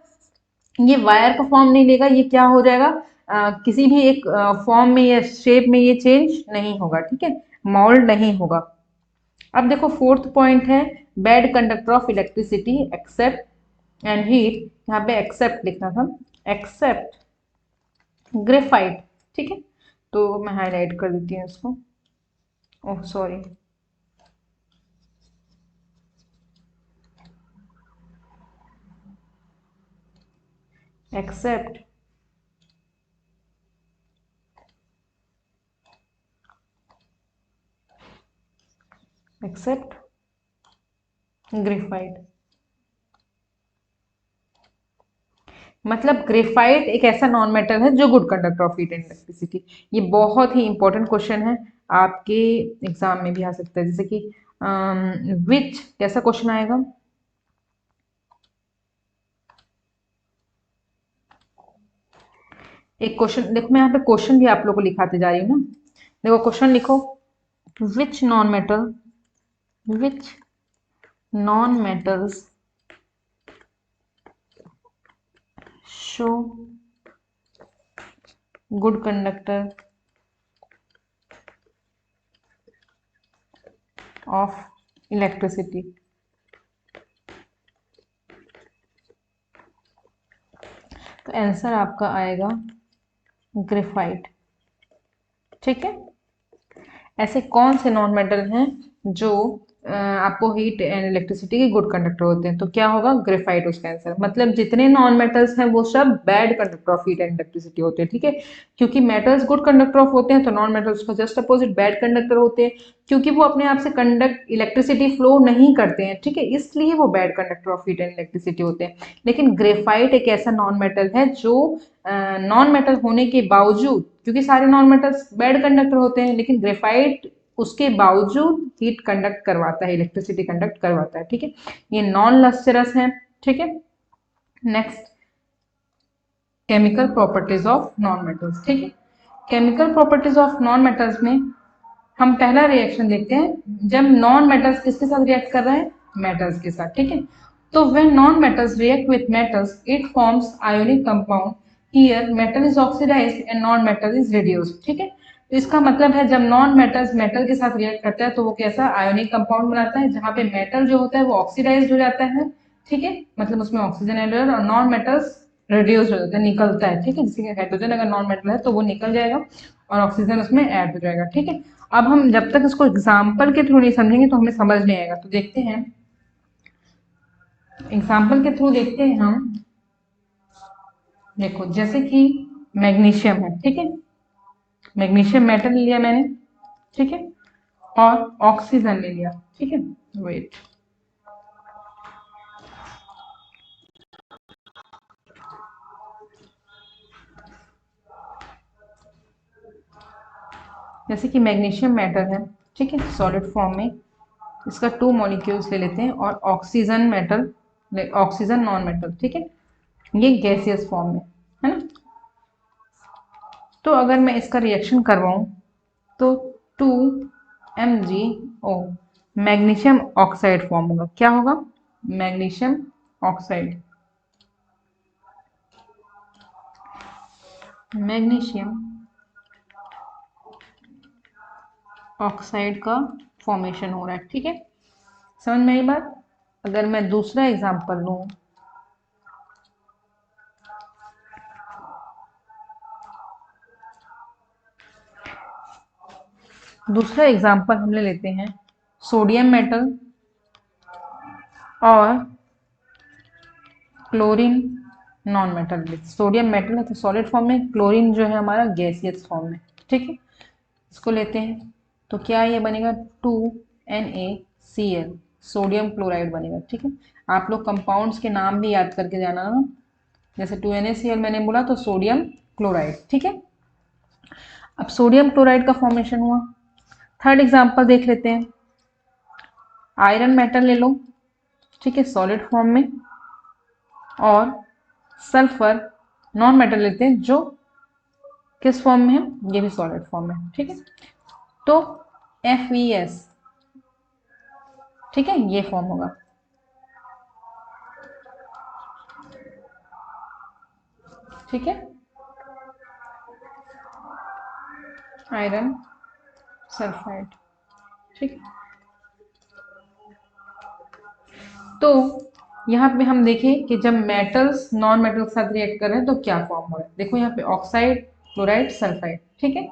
ये वायर का फॉर्म नहीं लेगा, ये क्या हो जाएगा, किसी भी एक फॉर्म में या शेप में ये चेंज नहीं होगा, ठीक है, मोल्ड नहीं होगा। अब देखो फोर्थ पॉइंट है bad conductor of electricity except and heat, यहाँ पे एक्सेप्ट लिखना था, एक्सेप्ट ग्रेफाइट, ठीक है, तो मैं हाईलाइट कर देती हूँ इसको, oh sorry, except except graphite, मतलब ग्रेफाइट एक ऐसा नॉन मेटल है जो good conductor of heat and electricity. ये बहुत ही इंपॉर्टेंट क्वेश्चन है, आपके एग्जाम में भी आ सकता है। जैसे कि विच कैसा क्वेश्चन आएगा, एक क्वेश्चन देखो, मैं यहाँ पे क्वेश्चन भी आप लोग को लिखाते जा रही हूँ ना। देखो क्वेश्चन लिखो, which non metal, which non metals show good conductor of electricity. तो आंसर आपका आएगा ग्रेफाइट, ठीक है। ऐसे कौन से नॉन मेटल हैं जो आपको हीट एंड इलेक्ट्रिसिटी के गुड कंडक्टर होते हैं, तो क्या होगा, ग्रेफाइट उसका आंसर। मतलब जितने नॉन मेटल्स हैं वो सब bad conductor of heat and electricity होते हैं, ठीक है। क्योंकि मेटल्स गुड कंडक्टर ऑफ होते हैं तो नॉन मेटल्स का जस्ट अपोजिट बैड कंडक्टर होते हैं, क्योंकि वो अपने आप से कंडक्ट इलेक्ट्रिसिटी फ्लो नहीं करते हैं, ठीक है, इसलिए वो bad conductor of heat and electricity होते हैं। लेकिन ग्रेफाइट एक ऐसा नॉन मेटल है जो नॉन मेटल होने के बावजूद, क्योंकि सारे नॉन मेटल्स बैड कंडक्टर होते हैं, लेकिन ग्रेफाइट उसके बावजूद हीट कंडक्ट करवाता है, इलेक्ट्रिसिटी कंडक्ट करवाता है, ठीक है। ये नॉन लस्टरस है, ठीक है। Next, chemical properties of non metals, ठीक है। Chemical properties of non metals में हम पहला रिएक्शन देखते हैं जब नॉन मेटल्स किसके साथ रिएक्ट कर रहे हैं, मेटल्स के साथ, ठीक है। तो when non metals react with metals it forms ionic compound, here metal is oxidised and non metal is reduced, ठीक है। तो इसका मतलब है जब नॉन मेटल्स मेटल के साथ रिएक्ट करता है तो वो कैसा आयोनिक कंपाउंड बनाता है, जहां पे मेटल जो होता है वो ऑक्सीडाइज्ड हो जाता है, ठीक है, मतलब उसमें ऑक्सीजन एड और नॉन मेटल्स रिड्यूस हो जाता है, निकलता है, ठीक है। जैसे कि हाइड्रोजन अगर नॉन मेटल है तो वो निकल जाएगा और ऑक्सीजन उसमें ऐड हो जाएगा, ठीक है। अब हम जब तक इसको एग्जाम्पल के थ्रू नहीं समझेंगे तो हमें समझ नहीं आएगा, तो देखते हैं एग्जाम्पल के थ्रू देखते हैं हम। देखो जैसे कि मैग्नीशियम है, ठीक है, मैग्नीशियम मेटल ले लिया मैंने, ठीक है, और ऑक्सीजन ले लिया, ठीक है, वेट, जैसे कि मैग्नीशियम मेटल है, ठीक है, सॉलिड फॉर्म में, इसका 2 मॉलिक्यूल्स ले लेते हैं, और oxygen metal, oxygen non metal, ठीक है, ये गैसियस फॉर्म में है ना। तो अगर मैं इसका रिएक्शन करवाऊं तो 2MgO मैग्नीशियम ऑक्साइड फॉर्म होगा, क्या होगा, मैग्नीशियम ऑक्साइड, मैग्नीशियम ऑक्साइड का फॉर्मेशन हो रहा है, ठीक है। समझ में आई बात। अगर मैं दूसरा एग्जांपल लूं, दूसरा एग्जांपल हम ले लेते हैं सोडियम मेटल और chlorine non metal. Sodium metal है तो सॉलिड फॉर्म में, क्लोरीन जो है हमारा गैसियस फॉर्म में, ठीक है। इसको लेते हैं तो क्या ये बनेगा 2NaCl, सोडियम क्लोराइड बनेगा, ठीक है। आप लोग कंपाउंड्स के नाम भी याद करके जाना ना, जैसे 2NaCl मैंने बोला तो सोडियम क्लोराइड, ठीक है। अब सोडियम क्लोराइड का फॉर्मेशन हुआ। थर्ड एग्जांपल देख लेते हैं। आयरन मेटल ले लो, ठीक है, सॉलिड फॉर्म में, और सल्फर नॉन मेटल लेते हैं जो किस फॉर्म में है, ये भी सॉलिड फॉर्म में, ठीक है। तो FeS, ठीक है, ये फॉर्म होगा, ठीक है, आयरन सल्फाइड, ठीक। तो यहाँ पे हम देखें कि जब मेटल्स नॉन मेटल के साथ रिएक्ट कर रहे हैं तो क्या फॉर्म हो रहा है। देखो यहाँ पे ऑक्साइड, क्लोराइड, सल्फाइड, ठीक है।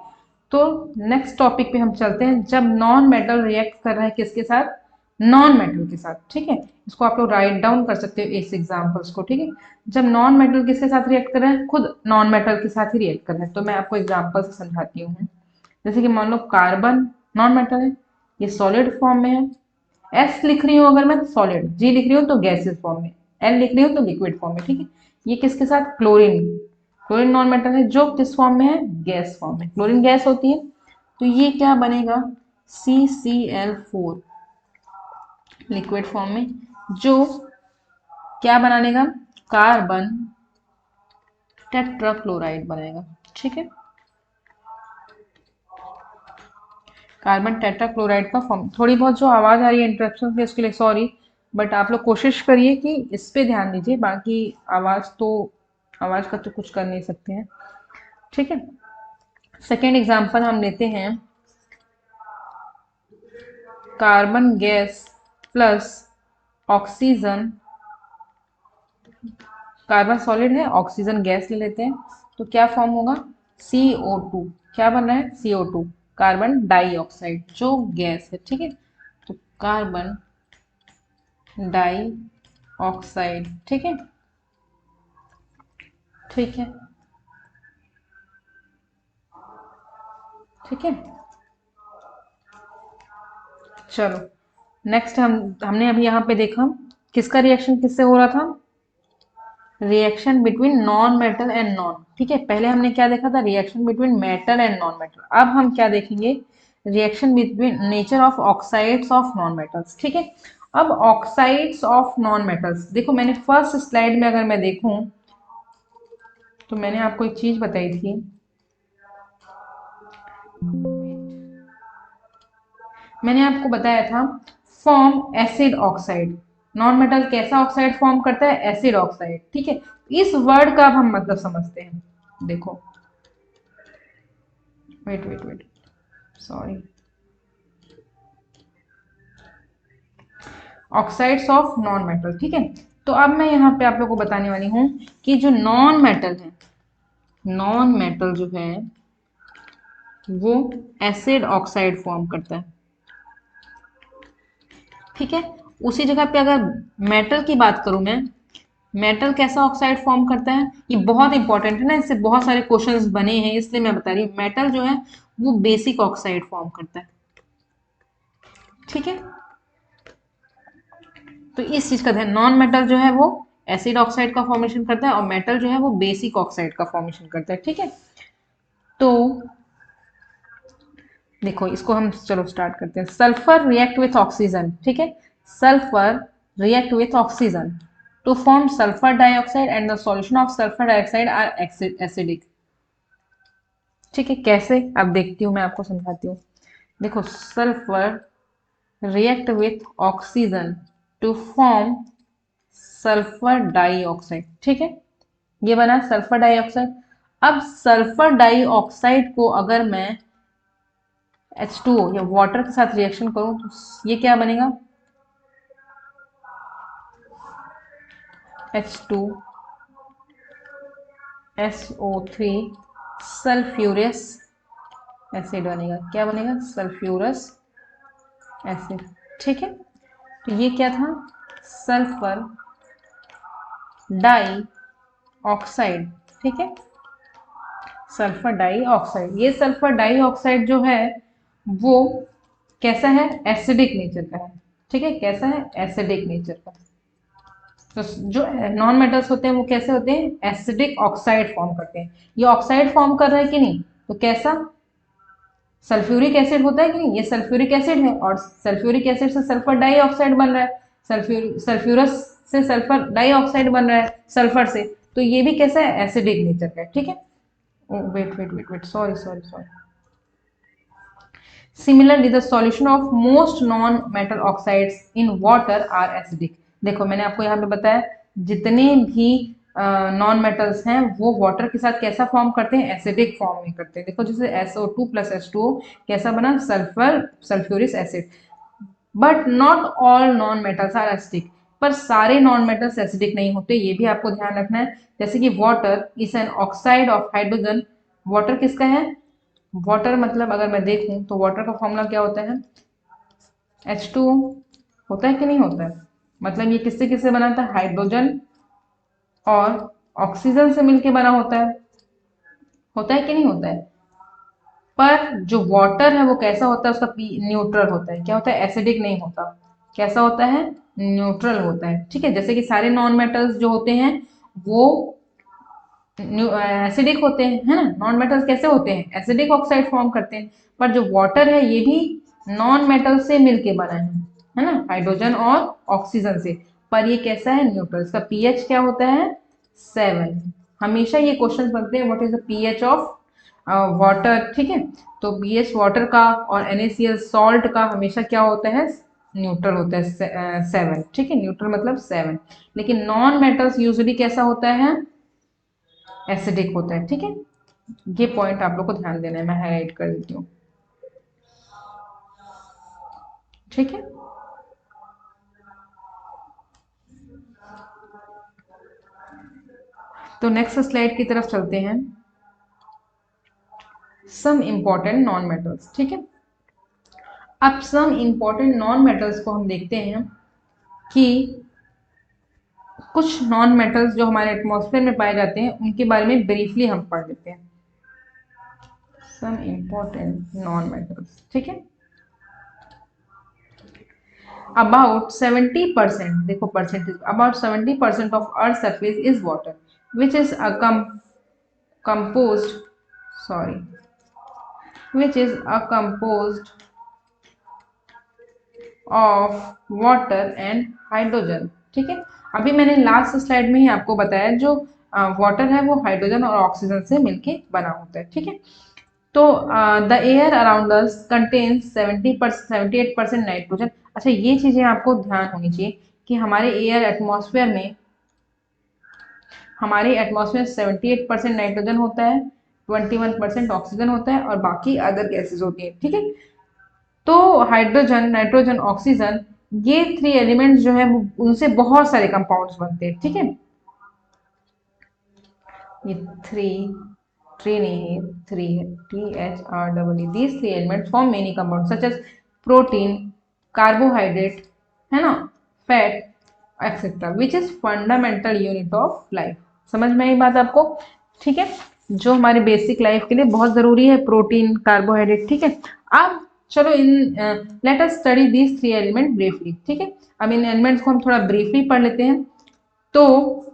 तो नेक्स्ट टॉपिक पे हम चलते हैं। जब नॉन मेटल रिएक्ट कर रहा है किसके साथ, नॉन मेटल के साथ, ठीक है। इसको आप लोग राइट डाउन कर सकते हो इस एग्जाम्पल्स को, ठीक है। जब नॉन मेटल किसके साथ रिएक्ट कर रहा है, खुद नॉन मेटल के साथ ही रिएक्ट कर रहा है। तो मैं आपको एग्जाम्पल से समझाती हूँ। जैसे कि मान लो कार्बन नॉन मेटल है, ये सॉलिड फॉर्म में है। एस लिख रही हूँ अगर मैं सॉलिड, जी लिख रही हूँ तो गैसेस फॉर्म में, एल लिख रही हूँ तो लिक्विड फॉर्म में, ठीक है। ये किसके साथ, क्लोरीन, क्लोरीन नॉन मेटल है जो किस फॉर्म में है, गैस फॉर्म में, क्लोरीन गैस होती है। तो ये क्या बनेगा, CCl4 लिक्विड फॉर्म में, जो क्या बना लेगा, कार्बन टेट्राक्लोराइड बनाएगा, ठीक है। कार्बन टेट्राक्लोराइड का फॉर्म। थोड़ी बहुत जो आवाज आ रही है इंटरप्शन से, इसके लिए सॉरी, बट आप लोग कोशिश करिए कि इस पे ध्यान दीजिए, बाकी आवाज का तो कुछ कर नहीं सकते हैं, ठीक है। सेकेंड एग्जांपल हम लेते हैं, carbon gas plus oxygen, carbon solid है, ऑक्सीजन गैस ले लेते हैं, तो क्या फॉर्म होगा, CO2। क्या बन रहा है, CO2, कार्बन डाइऑक्साइड जो गैस है, ठीक है। तो कार्बन डाई ऑक्साइड, ठीक है, ठीक है, ठीक है। चलो नेक्स्ट हमने अभी यहाँ पे देखा किसका रिएक्शन किससे हो रहा था, reaction between non metal and non, ठीक है। पहले हमने क्या देखा था, reaction between metal and non metal. अब हम क्या देखेंगे, reaction between nature of oxides of non metals, ठीक है। अब ऑक्साइड्स ऑफ नॉन मेटल्स, देखो मैंने फर्स्ट स्लाइड में अगर मैं देखूं तो मैंने आपको एक चीज बताई थी, मैंने आपको बताया था form acid oxide. Non metal कैसा ऑक्साइड फॉर्म करता है, एसिड ऑक्साइड, ठीक है। इस वर्ड का अब हम मतलब समझते हैं। देखो wait wait wait, sorry, oxides of non metal, ठीक है। तो अब मैं यहाँ पे आप लोगों को बताने वाली हूँ कि जो नॉन मेटल है, नॉन मेटल जो है वो एसिड ऑक्साइड फॉर्म करता है, ठीक है। उसी जगह पे अगर मेटल की बात करूं मैं, मेटल कैसा ऑक्साइड फॉर्म करता है, ये बहुत इंपॉर्टेंट है ना, इससे बहुत सारे क्वेश्चंस बने हैं, इसलिए मैं बता रही हूँ। मेटल जो है वो बेसिक ऑक्साइड फॉर्म करता है, ठीक है। तो इस चीज का ध्यान, नॉन मेटल जो है वो एसिड ऑक्साइड का फॉर्मेशन करता है और मेटल जो है वो बेसिक ऑक्साइड का फॉर्मेशन करता है, ठीक है। तो देखो इसको हम चलो स्टार्ट करते हैं। सल्फर रिएक्ट विथ ऑक्सीजन, ठीक है, sulphur react with oxygen to form sulphur dioxide and the solution of sulphur dioxide are acidic, ठीक है। कैसे, अब देखती हूँ, मैं आपको समझाती हूँ। देखो sulphur react with oxygen to form sulphur dioxide, ठीक है, ये बना सल्फर डाइऑक्साइड। अब सल्फर डाइऑक्साइड को अगर मैं H2O या वाटर के साथ रिएक्शन करूं तो ये क्या बनेगा, H2SO3 सल्फ्यूरस एसिड बनेगा। क्या बनेगा, सल्फ्यूरस एसिड, ठीक है। तो ये क्या था, सल्फर डाई ऑक्साइड, ठीक है, सल्फर डाई ऑक्साइड। ये सल्फर डाई ऑक्साइड जो है वो कैसा है, एसिडिक नेचर का है, ठीक है, कैसा है, एसिडिक नेचर का, तो जो नॉन मेटल्स होते हैं वो कैसे होते हैं, एसिडिक ऑक्साइड फॉर्म करते हैं। ये ऑक्साइड फॉर्म कर रहा है कि नहीं, तो कैसा, सल्फ्यूरिक एसिड होता है कि नहीं, ये सल्फ्यूरिक एसिड है और सल्फ्यूरिक एसिड से सल्फर डाइऑक्साइड बन रहा है, सल्फ्यूरस से सल्फर डाइऑक्साइड बन रहा है सल्फर से, तो ये भी कैसा है, एसिडिक नेचर का है, ठीक है। Wait wait wait wait, sorry sorry sorry. Similarly, the solution of most non-metal oxides in water are acidic. देखो मैंने आपको यहाँ पे बताया जितने भी नॉन मेटल्स हैं वो वाटर के साथ कैसा फॉर्म करते हैं, एसिडिक फॉर्म में करते हैं। देखो जैसे SO2 प्लस H2O कैसा बना, sulphur sulphuric acid. But not all non metals are acidic, पर सारे नॉन मेटल्स एसिडिक नहीं होते, ये भी आपको ध्यान रखना है। जैसे कि water is an oxide of hydrogen. Water किसका है, वाटर मतलब अगर मैं देखूं तो वाटर का फॉर्मूला क्या होता है, H2O होता है कि नहीं होता है। मतलब ये किससे किससे बना था, हाइड्रोजन और ऑक्सीजन से मिलके बना होता है कि नहीं होता है। पर जो वाटर है वो कैसा होता है, उसका न्यूट्रल होता है, क्या होता है, एसिडिक नहीं होता, कैसा होता है, न्यूट्रल होता है, ठीक है। जैसे कि सारे नॉन मेटल्स जो होते हैं वो एसिडिक होते हैं, है ना। नॉन मेटल्स कैसे होते हैं, एसिडिक ऑक्साइड फॉर्म करते हैं, पर जो वाटर है ये भी नॉन मेटल से मिलके बना है ना, हाइड्रोजन और ऑक्सीजन से, पर ये कैसा है, न्यूट्रल। इसका पीएच क्या होता है, 7। हमेशा ये क्वेश्चन बनते हैं, what is the pH of water, ठीक है। तो पीएच वाटर का और NaCl सॉल्ट का हमेशा क्या होता है, न्यूट्रल होता है, 7, ठीक है। न्यूट्रल मतलब 7। लेकिन नॉन मेटल्स यूजुअली कैसा होता है, एसिडिक होता है, ठीक है। ये पॉइंट आप लोग को ध्यान देना है, मैं हाईलाइट कर देती हूँ, ठीक है। तो नेक्स्ट स्लाइड की तरफ चलते हैं, सम इंपॉर्टेंट नॉन मेटल्स, ठीक है। अब सम इंपॉर्टेंट नॉन मेटल्स को हम देखते हैं कि कुछ नॉन मेटल्स जो हमारे एटमॉस्फेयर में पाए जाते हैं उनके बारे में ब्रीफली हम पढ़ लेते हैं। सम इंपॉर्टेंट नॉन मेटल्स, ठीक है। अबाउट 70%, देखो percentage, about 70% of earth surface is water which is composed, sorry, which is a composed of water and hydrogen, ठीक है। अभी मैंने लास्ट स्लाइड में ही आपको बताया जो वाटर है वो हाइड्रोजन और ऑक्सीजन से मिलके बना होता है, ठीक है। तो the air around us contains 78% nitrogen. अच्छा ये चीजें आपको ध्यान होनी चाहिए कि हमारे एयर एटमॉस्फेयर 78% नाइट्रोजन होता है, 21% ऑक्सीजन होता है और बाकी अदर गैसेस होती है, ठीक है। तो हाइड्रोजन, नाइट्रोजन, ऑक्सीजन, ये 3 एलिमेंट्स जो है उनसे बहुत सारे कंपाउंड्स बनते हैं, ठीक है। ये थ्री नहीं है, 3 है, THREE। These 3 elements form many compound such as protein, carbohydrate, है ना, fat etcetera, which is fundamental unit of life. समझ में आई बात आपको, ठीक है। जो हमारे बेसिक लाइफ के लिए बहुत जरूरी है, प्रोटीन, कार्बोहाइड्रेट, ठीक है। अब चलो इन let us study these 3 element briefly, ठीक है। अब इन एलिमेंट्स को हम थोड़ा ब्रीफली पढ़ लेते हैं। तो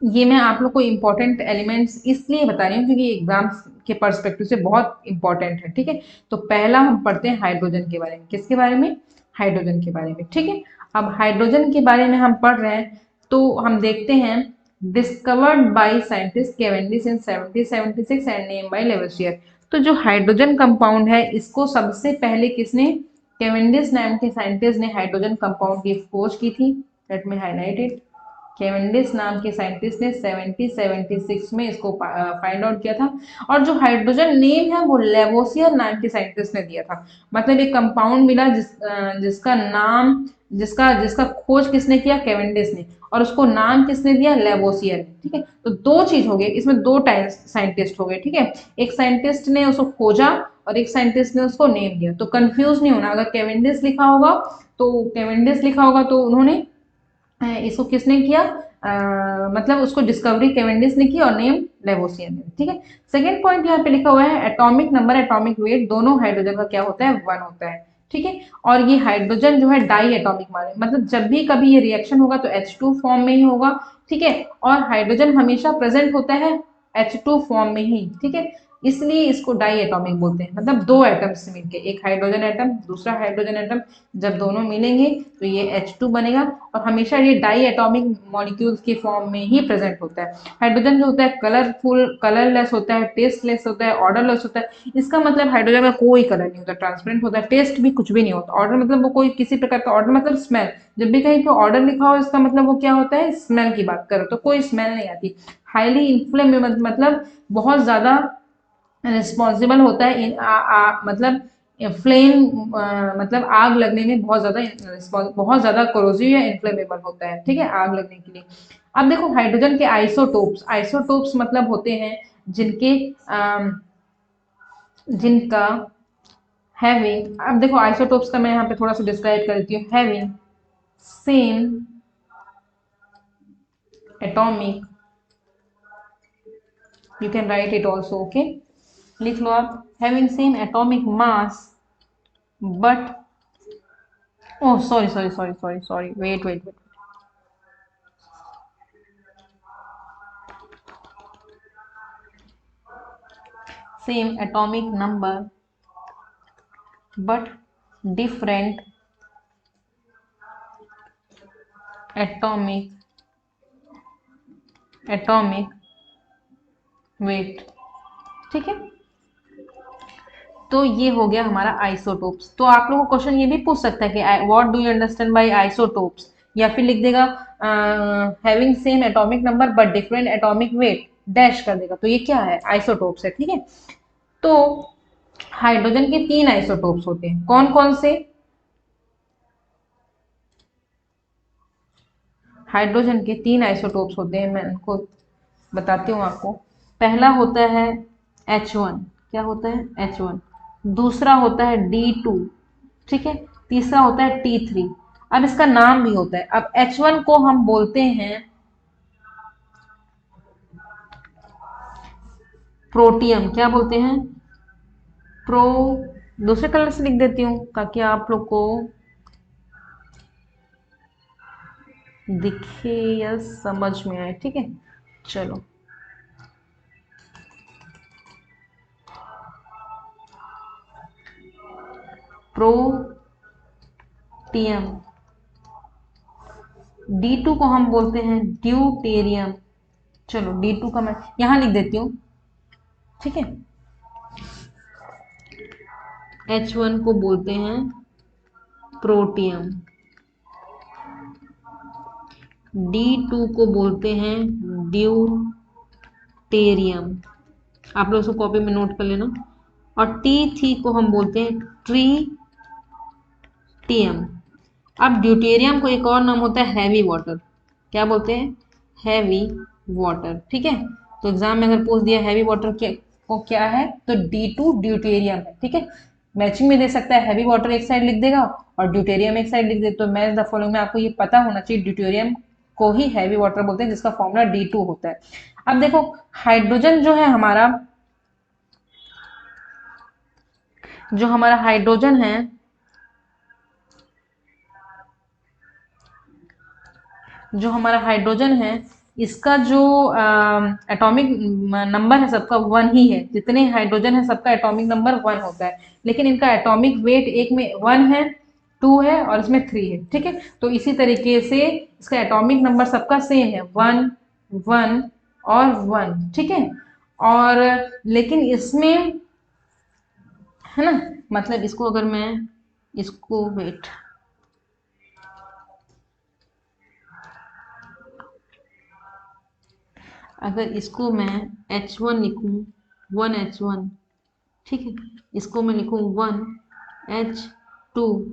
ये मैं आप लोग को इम्पोर्टेंट एलिमेंट्स इसलिए बता रही हूँ क्योंकि एग्जाम के पर्सपेक्टिव से बहुत इंपॉर्टेंट है, ठीक है। तो पहला हम पढ़ते हैं हाइड्रोजन के बारे में, किसके बारे में, हाइड्रोजन के बारे में, ठीक है। अब हाइड्रोजन के बारे में हम पढ़ रहे हैं तो हम देखते हैं, discovered by scientist Cavendish in 1776 and name by Lavoisier. तो जो हाइड्रोजन कंपाउंड है इसको सबसे पहले किसने, कैवेंडिश नाम के साइंटिस्ट ने हाइड्रोजन कंपाउंड की खोज की थी। Let me highlight it. Cavendish नाम के साइंटिस्ट ने 1776 में इसको फाइंड आउट किया था, और जो हाइड्रोजन नेम है वो लेवोसियर नाम के साइंटिस्ट ने दिया था। मतलब एक कंपाउंड मिला जिसका नाम, जिसका खोज किसने किया, कैवेंडिश ने, और उसको नाम किसने दिया, लेवोसियर ने, ठीक है। तो दो चीज हो गई इसमें, दो टाइप साइंटिस्ट हो गए, ठीक है। एक साइंटिस्ट ने उसको खोजा और एक साइंटिस्ट ने उसको नेम दिया। तो कंफ्यूज नहीं होना, अगर कैवेंडिश लिखा होगा तो उन्होंने इसको किसने किया, मतलब उसको डिस्कवरी कैवेंडिश ने की और नेम लेवोसियर ने, ठीक है। सेकेंड पॉइंट यहाँ पे लिखा हुआ है एटॉमिक नंबर, एटॉमिक वेट, दोनों हाइड्रोजन का क्या होता है, 1 होता है, ठीक है। और ये हाइड्रोजन जो है डाई एटॉमिक माने, मतलब जब भी कभी ये रिएक्शन होगा तो H2 फॉर्म में ही होगा, ठीक है। और हाइड्रोजन हमेशा प्रेजेंट होता है H2 फॉर्म में ही, ठीक है। इसलिए इसको डाई एटॉमिक बोलते हैं, मतलब दो एटम्स मिलके, एक हाइड्रोजन एटम दूसरा हाइड्रोजन एटम, जब दोनों मिलेंगे तो ये H2 बनेगा, और हमेशा ये डाई एटॉमिक मॉलिक्यूल्स के फॉर्म में ही प्रेजेंट होता है। हाइड्रोजन जो होता है कलरफुल, कलरलेस होता है, टेस्टलेस होता है, ऑर्डरलेस होता है। इसका मतलब हाइड्रोजन का कोई कलर नहीं होता, ट्रांसपेरेंट होता है, टेस्ट भी कुछ भी नहीं होता। ऑर्डर मतलब वो कोई किसी प्रकार का ऑर्डर, मतलब स्मेल, जब भी कहीं पे ऑर्डर लिखा हो इसका मतलब वो क्या होता है, स्मेल की बात करो तो कोई स्मेल नहीं आती। हाईली इन्फ्लेमेबल मतलब बहुत ज्यादा रिस्पॉन्सिबल होता है, मतलब फ्लेम, मतलब आग लगने में बहुत ज्यादा बहुत ज्यादा कोरोसिव या इन्फ्लेमेबल होता है, ठीक है, आग लगने के लिए। अब देखो हाइड्रोजन के आइसोटोप्स, आइसोटोप्स मतलब होते हैं जिनके जिनका हैविंग, अब देखो आइसोटोप्स का मैं यहाँ पे थोड़ा सा डिस्क्राइब कर देती हूँ। Having same atomic, you can write it also, okay, लिख लो आप, having same atomic mass but, oh sorry, wait, same atomic number but different atomic weight, ठीक है। तो ये हो गया हमारा आइसोटोप्स। तो आप लोगों को क्वेश्चन ये भी पूछ सकता है कि what do you understand by isotopes, या फिर लिख देगा having same atomic number but different atomic weight, dash कर देगा, तो ये क्या है, आइसोटोप्स है, ठीक है। तो हाइड्रोजन के तीन आइसोटोप्स होते हैं, कौन कौन से, हाइड्रोजन के तीन आइसोटोप्स होते हैं, मैं उनको बताती हूँ आपको। पहला होता है H1, क्या होता है H1, दूसरा होता है D2, ठीक है, तीसरा होता है T3। अब इसका नाम भी होता है, अब H1 को हम बोलते हैं प्रोटियम, क्या बोलते हैं, प्रो, दूसरे कलर से लिख देती हूँ ताकि आप लोग को दिखे या समझ में आए, ठीक है। चलो, प्रोटियम, D2 को हम बोलते हैं ड्यूटेरियम। चलो D2 का मैं यहां लिख देती हूँ, ठीक है। H1 को बोलते हैं प्रोटियम, D2 को बोलते हैं ड्यूटेरियम, आप लोग उसको कॉपी में नोट कर लेना। और T3 को हम बोलते हैं ट्रीटियम। अब ड्यूटेरियम को एक और नाम होता है हैवी वाटर, क्या बोलते हैं, हैवी वाटर, ठीक है। तो एग्जाम में अगर पूछ दिया हैवी वाटर को क्या है, तो D2 ड्यूटेरियम है, ठीक है। मैचिंग में दे सकता है, हैवी वाटर एक साइड लिख देगा और ड्यूटेरियम एक साइड लिख दे, तो मैच द फॉलोइंग में आपको ये पता होना चाहिए ड्यूटेरियम को ही हैवी वाटर बोलते हैं, जिसका फॉर्मूला D2 होता है। अब देखो हाइड्रोजन जो है हमारा, जो हमारा हाइड्रोजन है, जो हमारा हाइड्रोजन है, इसका जो एटॉमिक नंबर है सबका 1 ही है, जितने हाइड्रोजन है सबका एटॉमिक नंबर 1 होता है, लेकिन इनका एटॉमिक वेट एक में 1 है, 2 है और इसमें 3 है, ठीक है। तो इसी तरीके से इसका एटॉमिक नंबर सबका सेम है, 1 1 और 1, ठीक है। और लेकिन इसमें है ना, मतलब इसको अगर मैं इसको वेट, अगर इसको मैं H1 लिखूं, 1H1, ठीक है, इसको मैं लिखूं 1H2,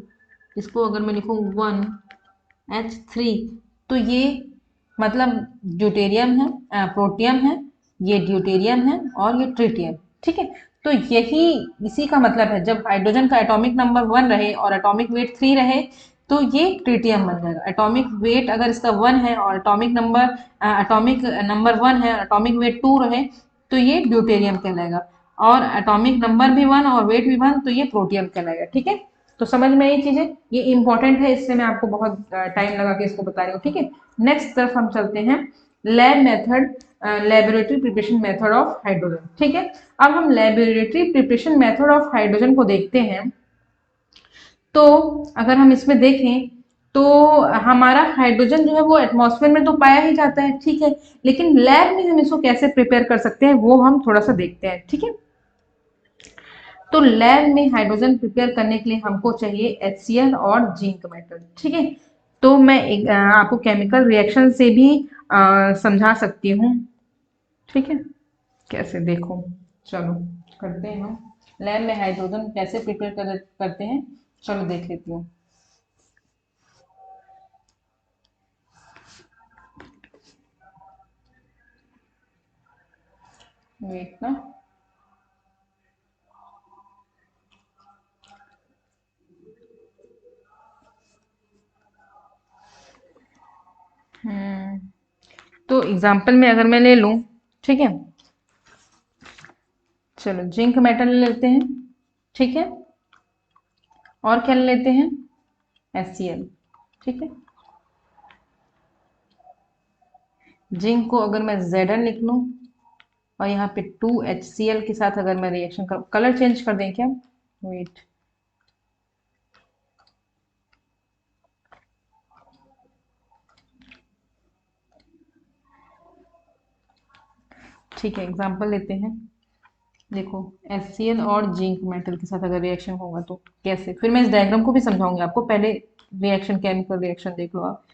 इसको अगर मैं लिखूं 1H3, तो ये मतलब ड्यूटेरियम है, प्रोटियम है, ये ड्यूटेरियम है और ये ट्रिटियम, ठीक है। तो यही इसी का मतलब है, जब हाइड्रोजन का एटॉमिक नंबर 1 रहे और एटॉमिक वेट 3 रहे तो ये ट्रिटियम बन जाएगा। एटॉमिक वेट अगर इसका 1 है और एटॉमिक नंबर 1 है, एटॉमिक वेट 2 रहे तो ये ड्यूटेरियम कहलाएगा, और एटॉमिक नंबर भी 1 और वेट भी 1 तो ये प्रोटियम कहलाएगा, ठीक है। तो समझ में आई चीजें, ये इंपॉर्टेंट है, इससे मैं आपको बहुत टाइम लगा के इसको बता रही हूँ, ठीक है। नेक्स्ट तरफ हम चलते हैं, lab method, laboratory preparation method of hydrogen, ठीक है। अब हम laboratory preparation method of hydrogen को देखते हैं। तो अगर हम इसमें देखें तो हमारा हाइड्रोजन जो है वो एटमॉस्फेयर में तो पाया ही जाता है, ठीक है, लेकिन लैब में हम इसको कैसे प्रिपेयर कर सकते हैं वो हम थोड़ा सा देखते हैं, ठीक है। तो लैब में हाइड्रोजन प्रिपेयर करने के लिए हमको चाहिए HCl और जिंक मेटल, ठीक है। तो मैं आपको केमिकल रिएक्शन से भी समझा सकती हूँ, ठीक है। कैसे, देखो, चलो करते हैं हम लैब में हाइड्रोजन कैसे प्रिपेयर करते हैं, चलो देख लेती हूँ। वेट ना, तो एग्जाम्पल में अगर मैं ले लूं, ठीक है, चलो जिंक मेटल ले लेते हैं, ठीक है, और क्या ले लेते हैं, HCl, ठीक है। जिंक को अगर मैं Zn लिख लूं और यहाँ पे 2HCl के साथ अगर मैं रिएक्शन कर, कलर चेंज कर दें क्या, वेट, ठीक है, एग्जाम्पल लेते हैं। देखो HCl और जिंक मेटल के साथ अगर रिएक्शन होगा तो कैसे, फिर मैं इस डायग्राम को भी समझाऊंगी आपको, पहले रिएक्शन, केमिकल रिएक्शन देख लो आप।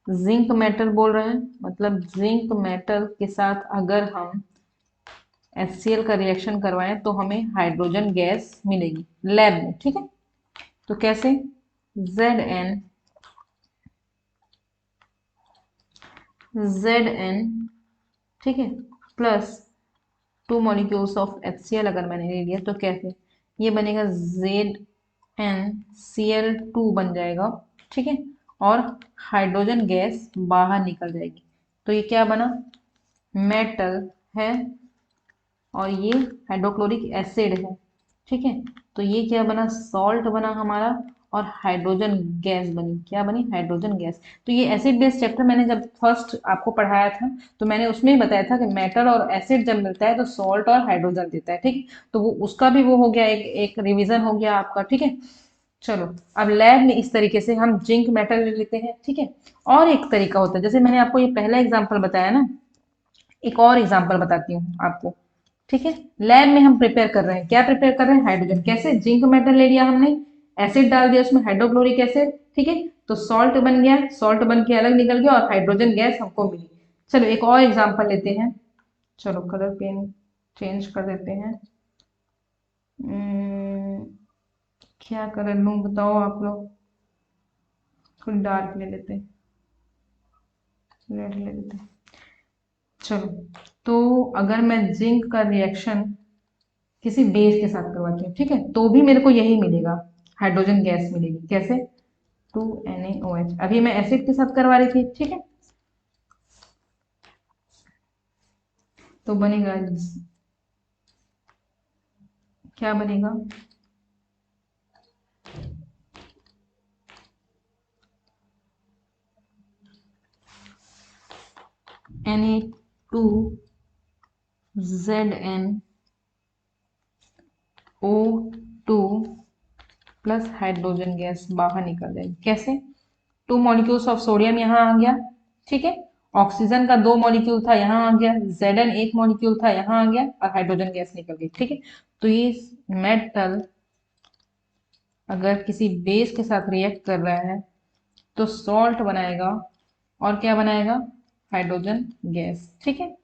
जिंक मेटल बोल रहे हैं, मतलब जिंक मेटल के साथ अगर हम HCl का रिएक्शन करवाएं तो हमें हाइड्रोजन गैस मिलेगी लैब में, ठीक है। तो कैसे, Zn, ठीक है, प्लस 2 मॉलिक्यूल्स ऑफ HCl अगर मैंने ले लिया तो कैसे, ये बनेगा ZnCl2 बन जाएगा, ठीक है, और हाइड्रोजन गैस बाहर निकल जाएगी। तो ये क्या बना, मेटल है, और ये हाइड्रोक्लोरिक एसिड है, ठीक है। तो ये क्या बना, सॉल्ट बना हमारा, और हाइड्रोजन गैस बनी, क्या बनी, हाइड्रोजन गैस। तो ये एसिड बेस चैप्टर मैंने जब फर्स्ट आपको पढ़ाया था तो मैंने उसमें ही बताया था कि मेटल और एसिड जब मिलता है तो सॉल्ट और हाइड्रोजन देता है, ठीक। तो वो उसका भी वो हो गया, एक रिवीजन हो गया आपका, ठीक है। चलो अब लैब में इस तरीके से हम जिंक मेटल ले लेते हैं, ठीक है। और एक तरीका होता है, जैसे मैंने आपको ये पहला एग्जाम्पल बताया ना, एक और एग्जाम्पल बताती हूँ आपको, ठीक है। लैब में हम प्रिपेयर कर रहे हैं, क्या प्रिपेयर कर रहे हैं, हाइड्रोजन, कैसे, जिंक मेटल ले लिया हमने, एसिड डाल दिया उसमें, हाइड्रोक्लोरिक एसिड, ठीक है, तो सॉल्ट बन गया, सॉल्ट बन के अलग निकल गया और हाइड्रोजन गैस हमको मिली। चलो एक और एग्जांपल लेते हैं, चलो कलर पेन चेंज कर देते हैं। उम्म, क्या कलर लूं बताओ आप लोग, कुछ डार्क ले लेते हैं, रेड ले लेते हैं। चलो, तो अगर मैं जिंक का रिएक्शन किसी बेस के साथ करवाती हूँ, ठीक है, तो भी मेरे को यही मिलेगा, हाइड्रोजन गैस मिलेगी, कैसे, 2NaOH। अभी मैं एसिड के साथ करवा रही थी, ठीक है, तो बनेगा, क्या बनेगा, Na2ZnO2 प्लस हाइड्रोजन गैस बाहर निकल जाएगी, कैसे, 2 मॉलिक्यूल्स ऑफ सोडियम यहाँ आ गया, ठीक है, ऑक्सीजन का 2 मॉलिक्यूल था यहाँ आ गया, Zn 1 मॉलिक्यूल था यहाँ आ गया, और हाइड्रोजन गैस निकल गई, ठीक है। तो ये मेटल अगर किसी बेस के साथ रिएक्ट कर रहा है तो सॉल्ट बनाएगा, और क्या बनाएगा, हाइड्रोजन गैस, ठीक है।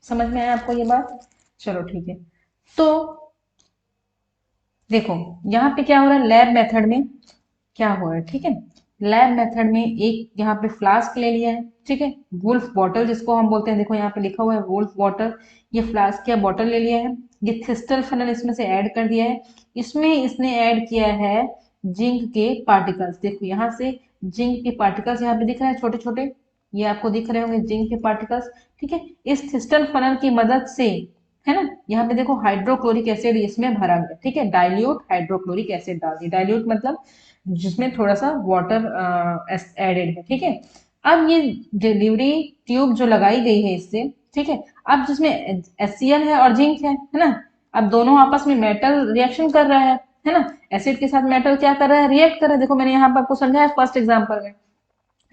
समझ में आया आपको ये बात, चलो ठीक है। तो देखो यहाँ पे क्या हो रहा है, लैब मेथड में क्या हो रहा है, ठीक है। लैब मेथड में एक यहाँ पे फ्लास्क ले लिया है, ठीक है, वुल्फ बॉटल जिसको हम बोलते हैं, देखो यहाँ पे लिखा हुआ है वुल्फ बॉटल, ये फ्लास्क या बॉटल ले लिया है, ये थिस्टल फनल इसमें से ऐड कर दिया है, इसमें इसने ऐड किया है जिंक के पार्टिकल्स, देखो यहाँ से जिंक के पार्टिकल्स यहाँ पे दिख रहे हैं छोटे छोटे, ये आपको दिख रहे होंगे जिंक के पार्टिकल्स, ठीक है। इस थिस्टल फनल की मदद से है ना। यहाँ पे देखो हाइड्रोक्लोरिक एसिड इसमें भरा गया, ठीक है, डाइल्यूट हाइड्रोक्लोरिक एसिड डाल दिया, डाइल्यूट मतलब जिसमें थोड़ा सा वाटर एडेड है, ठीक है। अब ये डिलीवरी ट्यूब जो लगाई गई है इससे, ठीक है, अब जिसमें HCl है और जिंक है ना, अब दोनों आपस में मेटल रिएक्शन कर रहा है ना, एसिड के साथ मेटल क्या कर रहा है, रिएक्ट कर रहा है। देखो मैंने यहाँ पर आपको समझाया फर्स्ट एग्जांपल में,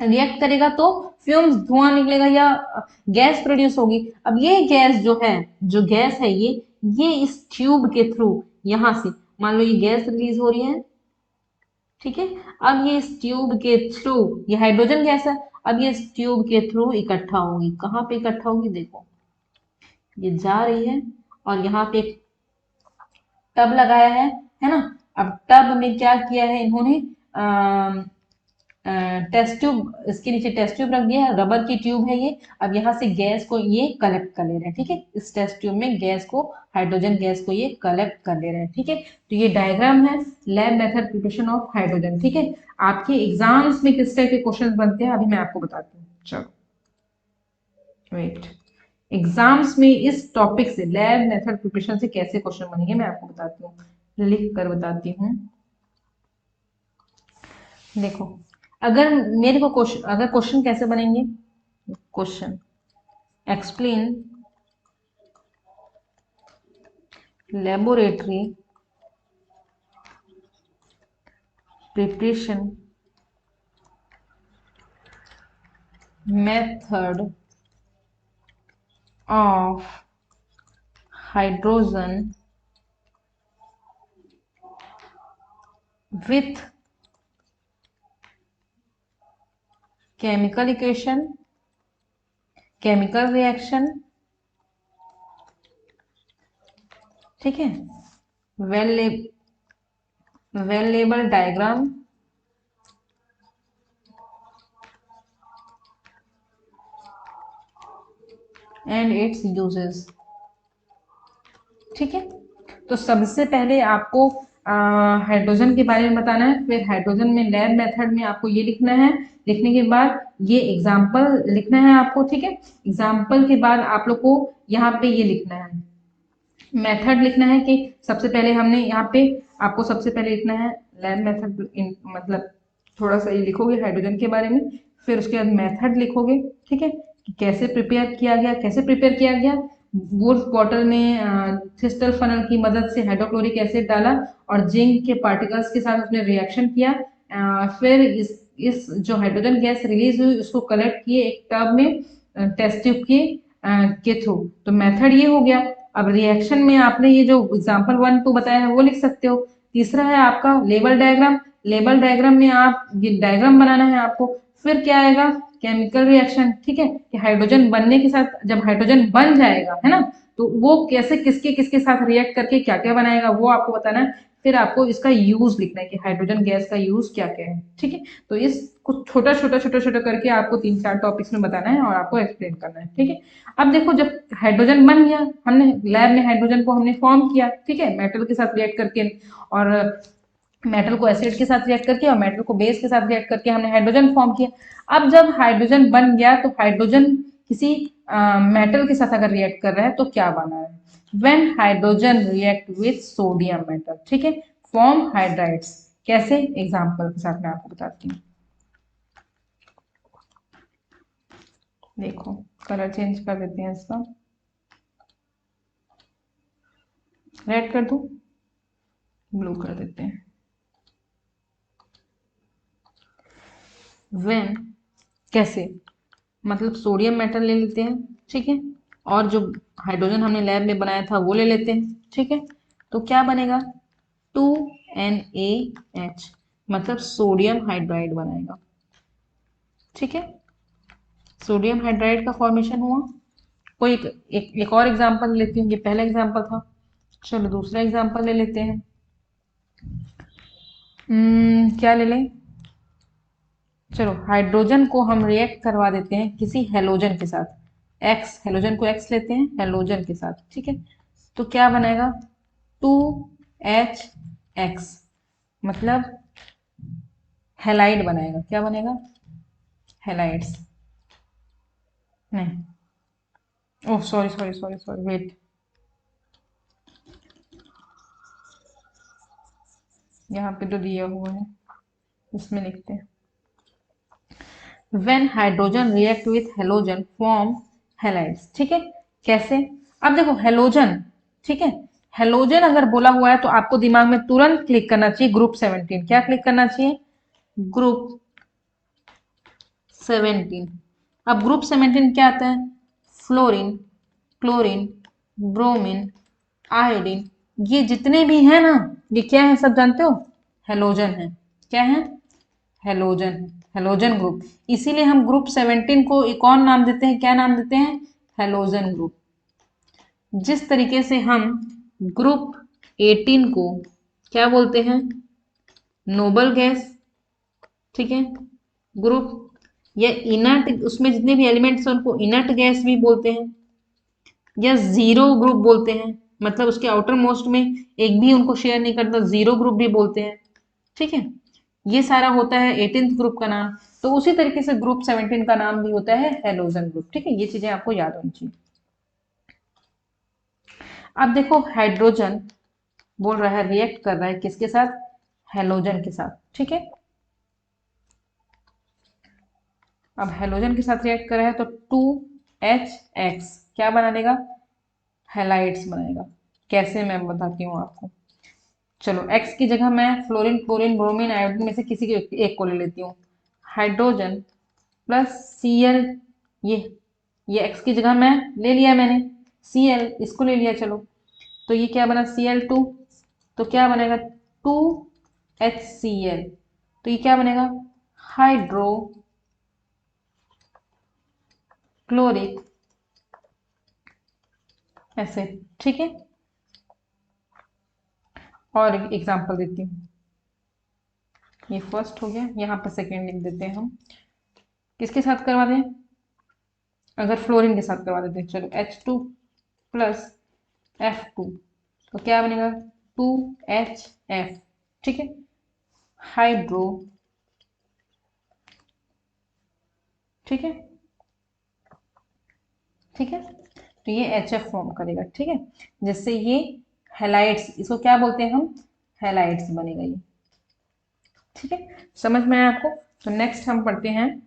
रिएक्ट करेगा तो फ्यूम्स धुआं निकलेगा या गैस प्रोड्यूस होगी। अब ये गैस जो है, जो गैस है ये इस ट्यूब के थ्रू यहां से मान लो ये गैस रिलीज हो रही है, ठीक है। अब ये इस ट्यूब के थ्रू, ये हाइड्रोजन गैस है, अब ये इस ट्यूब के थ्रू इकट्ठा होगी। कहाँ पे इकट्ठा होगी, देखो ये जा रही है और यहाँ पे एक टब लगाया है ना। अब टब में क्या किया है इन्होंने, टेस्ट ट्यूब, इसके नीचे टेस्ट ट्यूब रख दिया है, रबर की ट्यूब है ये। अब यहाँ से गैस को ये कलेक्ट कर ले रहे हैं, ठीक है, इस टेस्ट ट्यूब में गैस को, हाइड्रोजन गैस को ये कलेक्ट कर ले रहे हैं, ठीक है। तो ये डायग्राम है lab method preparation of hydrogen, ठीक है। आपके एग्जाम्स में किस टाइप के क्वेश्चन बनते हैं अभी मैं आपको बताती हूँ। चलो वेट, एग्जाम्स में इस टॉपिक से, लैब मेथड प्रिपरेशन से कैसे क्वेश्चन बनेंगे मैं आपको बताती हूँ, लिख कर बताती हूँ। देखो अगर मेरे को क्वेश्चन, अगर क्वेश्चन कैसे बनेंगे, question explain laboratory preparation method of hydrogen with chemical equation, chemical reaction, ठीक है, well label diagram and it's uses, ठीक है। तो सबसे पहले आपको हाइड्रोजन के बारे में बताना है, फिर हाइड्रोजन में लैब मेथड में आपको ये लिखना है, लिखने के बाद ये एग्जाम्पल लिखना है आपको, ठीक है। एग्जाम्पल के बाद आप लोग को यहाँ पे ये लिखना है, मेथड लिखना है कि सबसे पहले हमने यहाँ पे आपको सबसे पहले लिखना है लैब मेथड, मतलब थोड़ा सा ये लिखोगे हाइड्रोजन के बारे में, फिर उसके बाद मेथड लिखोगे, ठीक है, कि कैसे प्रिपेयर किया गया, कैसे प्रिपेयर किया गया। वुल्फ बॉटल में क्रिस्टल फनल की मदद से हाइड्रोक्लोरिक एसिड डाला और जिंक के पार्टिकल्स के साथ उसने रिएक्शन किया, फिर इस जो हाइड्रोजन गैस रिलीज हुई उसको कलेक्ट किए एक टब में टेस्ट ट्यूब के थ्रू। तो मेथड ये हो गया। अब रिएक्शन में आपने ये जो एग्जांपल 1 2 बताया है वो लिख सकते हो। तीसरा है आपका लेबल डायग्राम, लेबल डायग्राम में आप ये डायग्राम बनाना है आपको। फिर क्या आएगा, केमिकल रिएक्शन, ठीक है, कि हाइड्रोजन बनने के साथ, जब हाइड्रोजन बन जाएगा है ना, तो वो कैसे किसके किसके साथ रिएक्ट करके क्या क्या बनाएगा वो आपको बताना है। फिर आपको इसका यूज लिखना है कि हाइड्रोजन गैस का यूज क्या क्या है, ठीक है। तो इस कुछ छोटा छोटा छोटा छोटा करके आपको 3 4 टॉपिक्स में बताना है और आपको एक्सप्लेन करना है, ठीक है। अब देखो जब हाइड्रोजन बन गया, हमने लैब में हाइड्रोजन को हमने फॉर्म किया, ठीक है, मेटल के साथ रिएक्ट करके, और मेटल को एसिड के साथ रिएक्ट करके और मेटल को बेस के साथ रिएक्ट करके हमने हाइड्रोजन फॉर्म किया। अब जब हाइड्रोजन बन गया तो हाइड्रोजन किसी मेटल के साथ अगर रिएक्ट कर रहा है तो क्या बना है, when hydrogen react with sodium metal, ठीक है, फॉर्म हाइड्राइड्स। कैसे, एग्जांपल के साथ मैं आपको बताती हूँ। देखो कलर चेंज कर देते हैं इसका, रेड कर दूं, ब्लू कर देते हैं। व्हेन, कैसे, मतलब सोडियम मेटल ले लेते हैं, ठीक है, और जो हाइड्रोजन हमने लैब में बनाया था वो ले लेते हैं, ठीक है। तो क्या बनेगा, 2NaH, मतलब सोडियम हाइड्राइड बनाएगा, ठीक है। सोडियम हाइड्राइड का फॉर्मेशन हुआ। कोई एक और एग्जांपल लेती हूँ, ये पहला एग्जांपल था, चलो दूसरा एग्जांपल ले लेते हैं। क्या ले लें, चलो हाइड्रोजन को हम रिएक्ट करवा देते हैं किसी हेलोजन के साथ, एक्स, हेलोजन को एक्स लेते हैं हेलोजन के साथ, ठीक है। तो क्या बनेगा, 2HX, मतलब हेलाइड बनाएगा, क्या बनेगा, हेलाइड्स, नहीं, oh sorry sorry sorry sorry wait, यहाँ पे तो दिया हुआ है, इसमें लिखते हैं when hydrogen react with halogen form halides. ठीक है, कैसे? अब देखो हेलोजन, ठीक है, हेलोजन अगर बोला हुआ है तो आपको दिमाग में तुरंत क्लिक करना चाहिए ग्रुप 17। क्या क्लिक करना चाहिए? ग्रुप 17। अब ग्रुप 17 क्या आता है? फ्लोरीन, क्लोरीन, ब्रोमीन, आयोडीन, ये जितने भी हैं ना, ये क्या है सब जानते हो? हेलोजन है। क्या है? Halogen, halogen group. इसीलिए हम ग्रुप 17 को एक और नाम देते हैं, क्या नाम देते हैं? Halogen group. जिस तरीके से हम ग्रुप 18 को क्या बोलते हैं? Noble gas. ठीक है, ग्रुप या इनर्ट, उसमें जितने भी एलिमेंट्स हैं उनको इनर्ट गैस भी बोलते हैं, या जीरो ग्रुप बोलते हैं, मतलब उसके आउटर मोस्ट में एक भी उनको शेयर नहीं करता, जीरो ग्रुप भी बोलते हैं। ठीक है, ये सारा होता है 18th ग्रुप का नाम। तो उसी तरीके से ग्रुप 17 का नाम भी होता है हेलोजन ग्रुप। ठीक है, ये चीजें आपको याद होनी चाहिए। अब देखो हाइड्रोजन बोल रहा है रिएक्ट कर रहा है किसके साथ? हेलोजन के साथ। ठीक है, अब हेलोजन के साथ रिएक्ट कर रहा है तो 2HX क्या बना देगा? हैलाइड्स बनाएगा। कैसे मैं बताती हूँ आपको। चलो X की जगह मैं फ्लोरीन, क्लोरीन, ब्रोमीन, आयोडीन में से किसी के एक को ले लेती हूँ। हाइड्रोजन प्लस Cl, ये ये X की जगह मैं ले लिया, मैंने Cl इसको ले लिया। चलो तो ये क्या बना? Cl2। तो क्या बनेगा? 2HCl। तो ये क्या बनेगा? Hydrochloric acid. ठीक है, और एग्जांपल देती हूँ। ये फर्स्ट हो गया, यहाँ पर सेकेंड लिख देते हैं हम। किसके साथ करवा दें? अगर फ्लोरीन के साथ करवा देते हैं, चलो H2 प्लस F2 तो क्या बनेगा? 2HF। ठीक है, हाइड्रो, ठीक है, ठीक है, तो ये HF फॉर्म करेगा। ठीक है, जिससे ये हैलाइड्स, इसको क्या बोलते हैं हम? हैलाइड्स बनेगा ये। ठीक है, समझ में आया आपको? तो नेक्स्ट हम पढ़ते हैं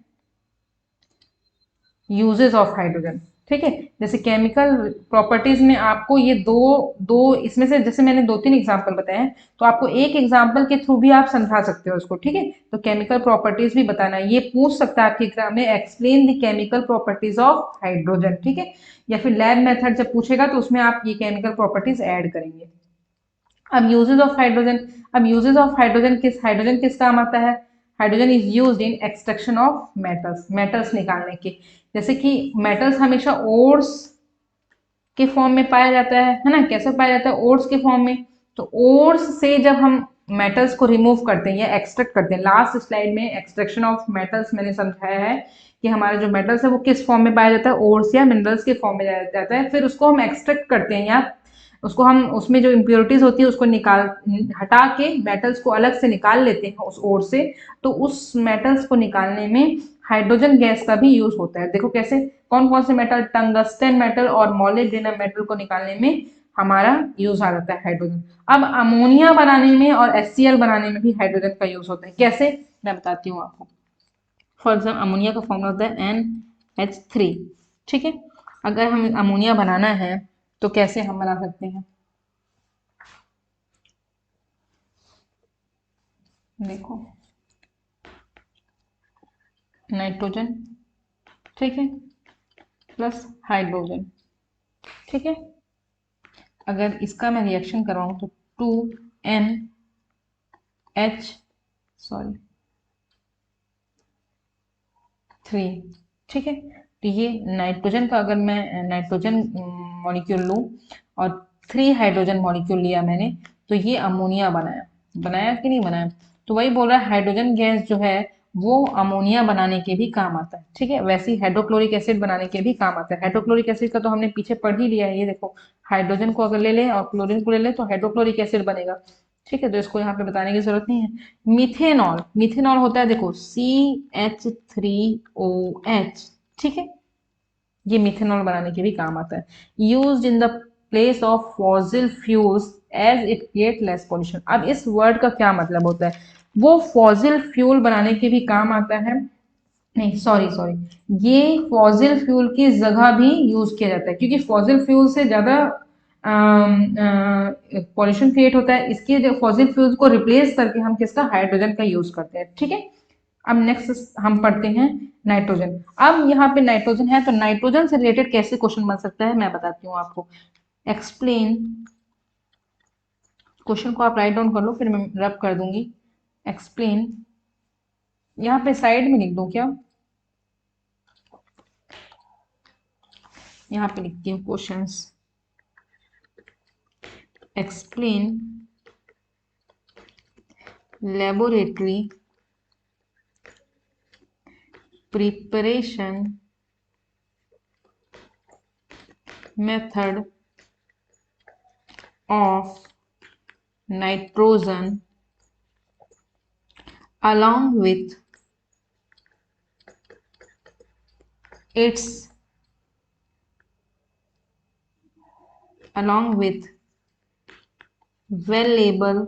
यूजेस ऑफ हाइड्रोजन। ठीक है, जैसे केमिकल प्रॉपर्टीज में आपको ये दो दो इसमें से, जैसे मैंने 2-3 एग्जांपल बताए हैं, तो आपको एक एग्जांपल के थ्रू भी आप समझा सकते हो उसको। ठीक है, तो केमिकल प्रॉपर्टीज भी बताना है, ये पूछ सकता है आपके एग्जाम में, explain the chemical properties of hydrogen. ठीक है, या फिर लैब मेथड जब पूछेगा तो उसमें आप ये केमिकल प्रॉपर्टीज ऐड करेंगे। अब यूजेस ऑफ हाइड्रोजन, अब यूजेस ऑफ हाइड्रोजन किस काम आता है? Hydrogen is used in extraction of metals, metals निकालने के। जैसे कि मेटल्स हमेशा ओर्स के फॉर्म में पाया जाता है ना? कैसे पाया जाता है? ओर्स के फॉर्म में। तो ओर्स से जब हम मेटल्स को रिमूव करते हैं या एक्सट्रैक्ट करते हैं, लास्ट स्लाइड में एक्सट्रैक्शन ऑफ मेटल्स मैंने समझाया है कि हमारे जो मेटल्स है वो किस फॉर्म में पाया जाता है? ओर्स या मिनरल्स के फॉर्म में जाता है। फिर उसको हम एक्सट्रैक्ट करते हैं, या उसको हम, उसमें जो इम्प्योरिटीज होती है उसको निकाल, हटा के मेटल्स को अलग से निकाल लेते हैं उस ओर से। तो उस मेटल्स को निकालने में हाइड्रोजन गैस का भी यूज होता है। देखो कैसे, कौन कौन से मेटल? टंगस्टन मेटल और मोलिब्डेनम मेटल को निकालने में हमारा यूज आ जाता है हाइड्रोजन। अब अमोनिया बनाने में और HCl बनाने में भी हाइड्रोजन का यूज होता है। कैसे? मैं बताती हूँ आपको। फॉर एग्जाम्पल अमोनिया का फॉर्मूला होता है NH3। ठीक है, अगर हमें अमोनिया बनाना है तो कैसे हम बना सकते हैं? देखो, नाइट्रोजन, ठीक है, प्लस हाइड्रोजन। ठीक है, अगर इसका मैं रिएक्शन करवाऊं तो 2NH, सॉरी 3। ठीक है, तो ये नाइट्रोजन का, अगर मैं नाइट्रोजन मॉलिक्यूल लूं और 3 हाइड्रोजन मॉलिक्यूल लिया मैंने, तो ये अमोनिया बनाया। बनाया कि नहीं बनाया? तो वही बोल रहा है हाइड्रोजन गैस जो है वो अमोनिया बनाने के भी काम आता है। ठीक है, वैसे ही हाइड्रोक्लोरिक एसिड बनाने के भी काम आता है। हाइड्रोक्लोरिक एसिड का तो हमने पीछे पढ़ ही लिया है। ये देखो, हाइड्रोजन को अगर ले ले और क्लोरीन को ले ले तो हाइड्रोक्लोरिक एसिड बनेगा। ठीक है, तो इसको यहाँ पे बताने की जरूरत नहीं है। मिथेनॉल, मिथेनॉल होता है देखो CH3OH। ठीक है, ये मिथेनॉल बनाने के भी काम आता है। Used in the place of fossil fuels as it create less pollution. अब इस वर्ड का क्या मतलब होता है? वो फॉसिल फ्यूल बनाने के भी काम आता है, नहीं सॉरी सॉरी, ये फॉसिल फ्यूल की जगह भी यूज किया जाता है, क्योंकि फॉसिल फ्यूल से ज्यादा पॉल्यूशन क्रिएट होता है। इसके जो फॉसिल फ्यूल्स को रिप्लेस करके हम किसका, हाइड्रोजन का यूज करते हैं। ठीक है, अब नेक्स्ट हम पढ़ते हैं नाइट्रोजन। अब यहाँ पे नाइट्रोजन है, तो नाइट्रोजन से रिलेटेड कैसे क्वेश्चन बन सकता है मैं बताती हूँ आपको। एक्सप्लेन, क्वेश्चन को आप राइट डाउन कर लो, फिर मैं रब कर दूंगी। एक्सप्लेन, यहाँ पे साइड में लिख दूं क्या? यहाँ पे लिखती हूँ questions. Explain laboratory preparation method of nitrogen along with its well labeled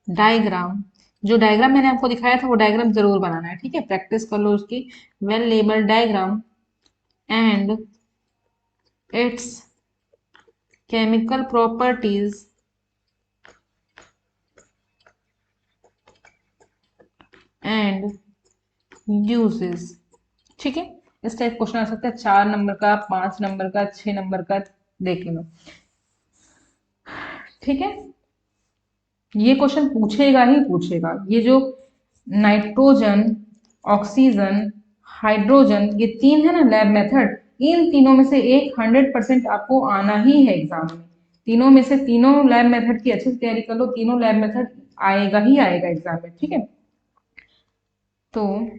diagram. जो डायग्राम मैंने आपको दिखाया था वो डायग्राम जरूर बनाना है, ठीक है, प्रैक्टिस कर लो उसकी। Well labelled diagram and it's chemical properties and uses. ठीक है, इस टाइप क्वेश्चन आ सकता है, 4 नंबर का, 5 नंबर का, 6 नंबर का, देख लेना। ठीक है, ये क्वेश्चन पूछेगा ही पूछेगा। ये जो नाइट्रोजन, ऑक्सीजन, हाइड्रोजन, ये 3 है ना लैब मेथड, इन तीनों में से एक 100% आपको आना ही है एग्जाम में। तीनों में से तीनों लैब मेथड की अच्छे से तैयारी कर लो, तीनों लैब मेथड आएगा ही आएगा एग्जाम में। ठीक है, तो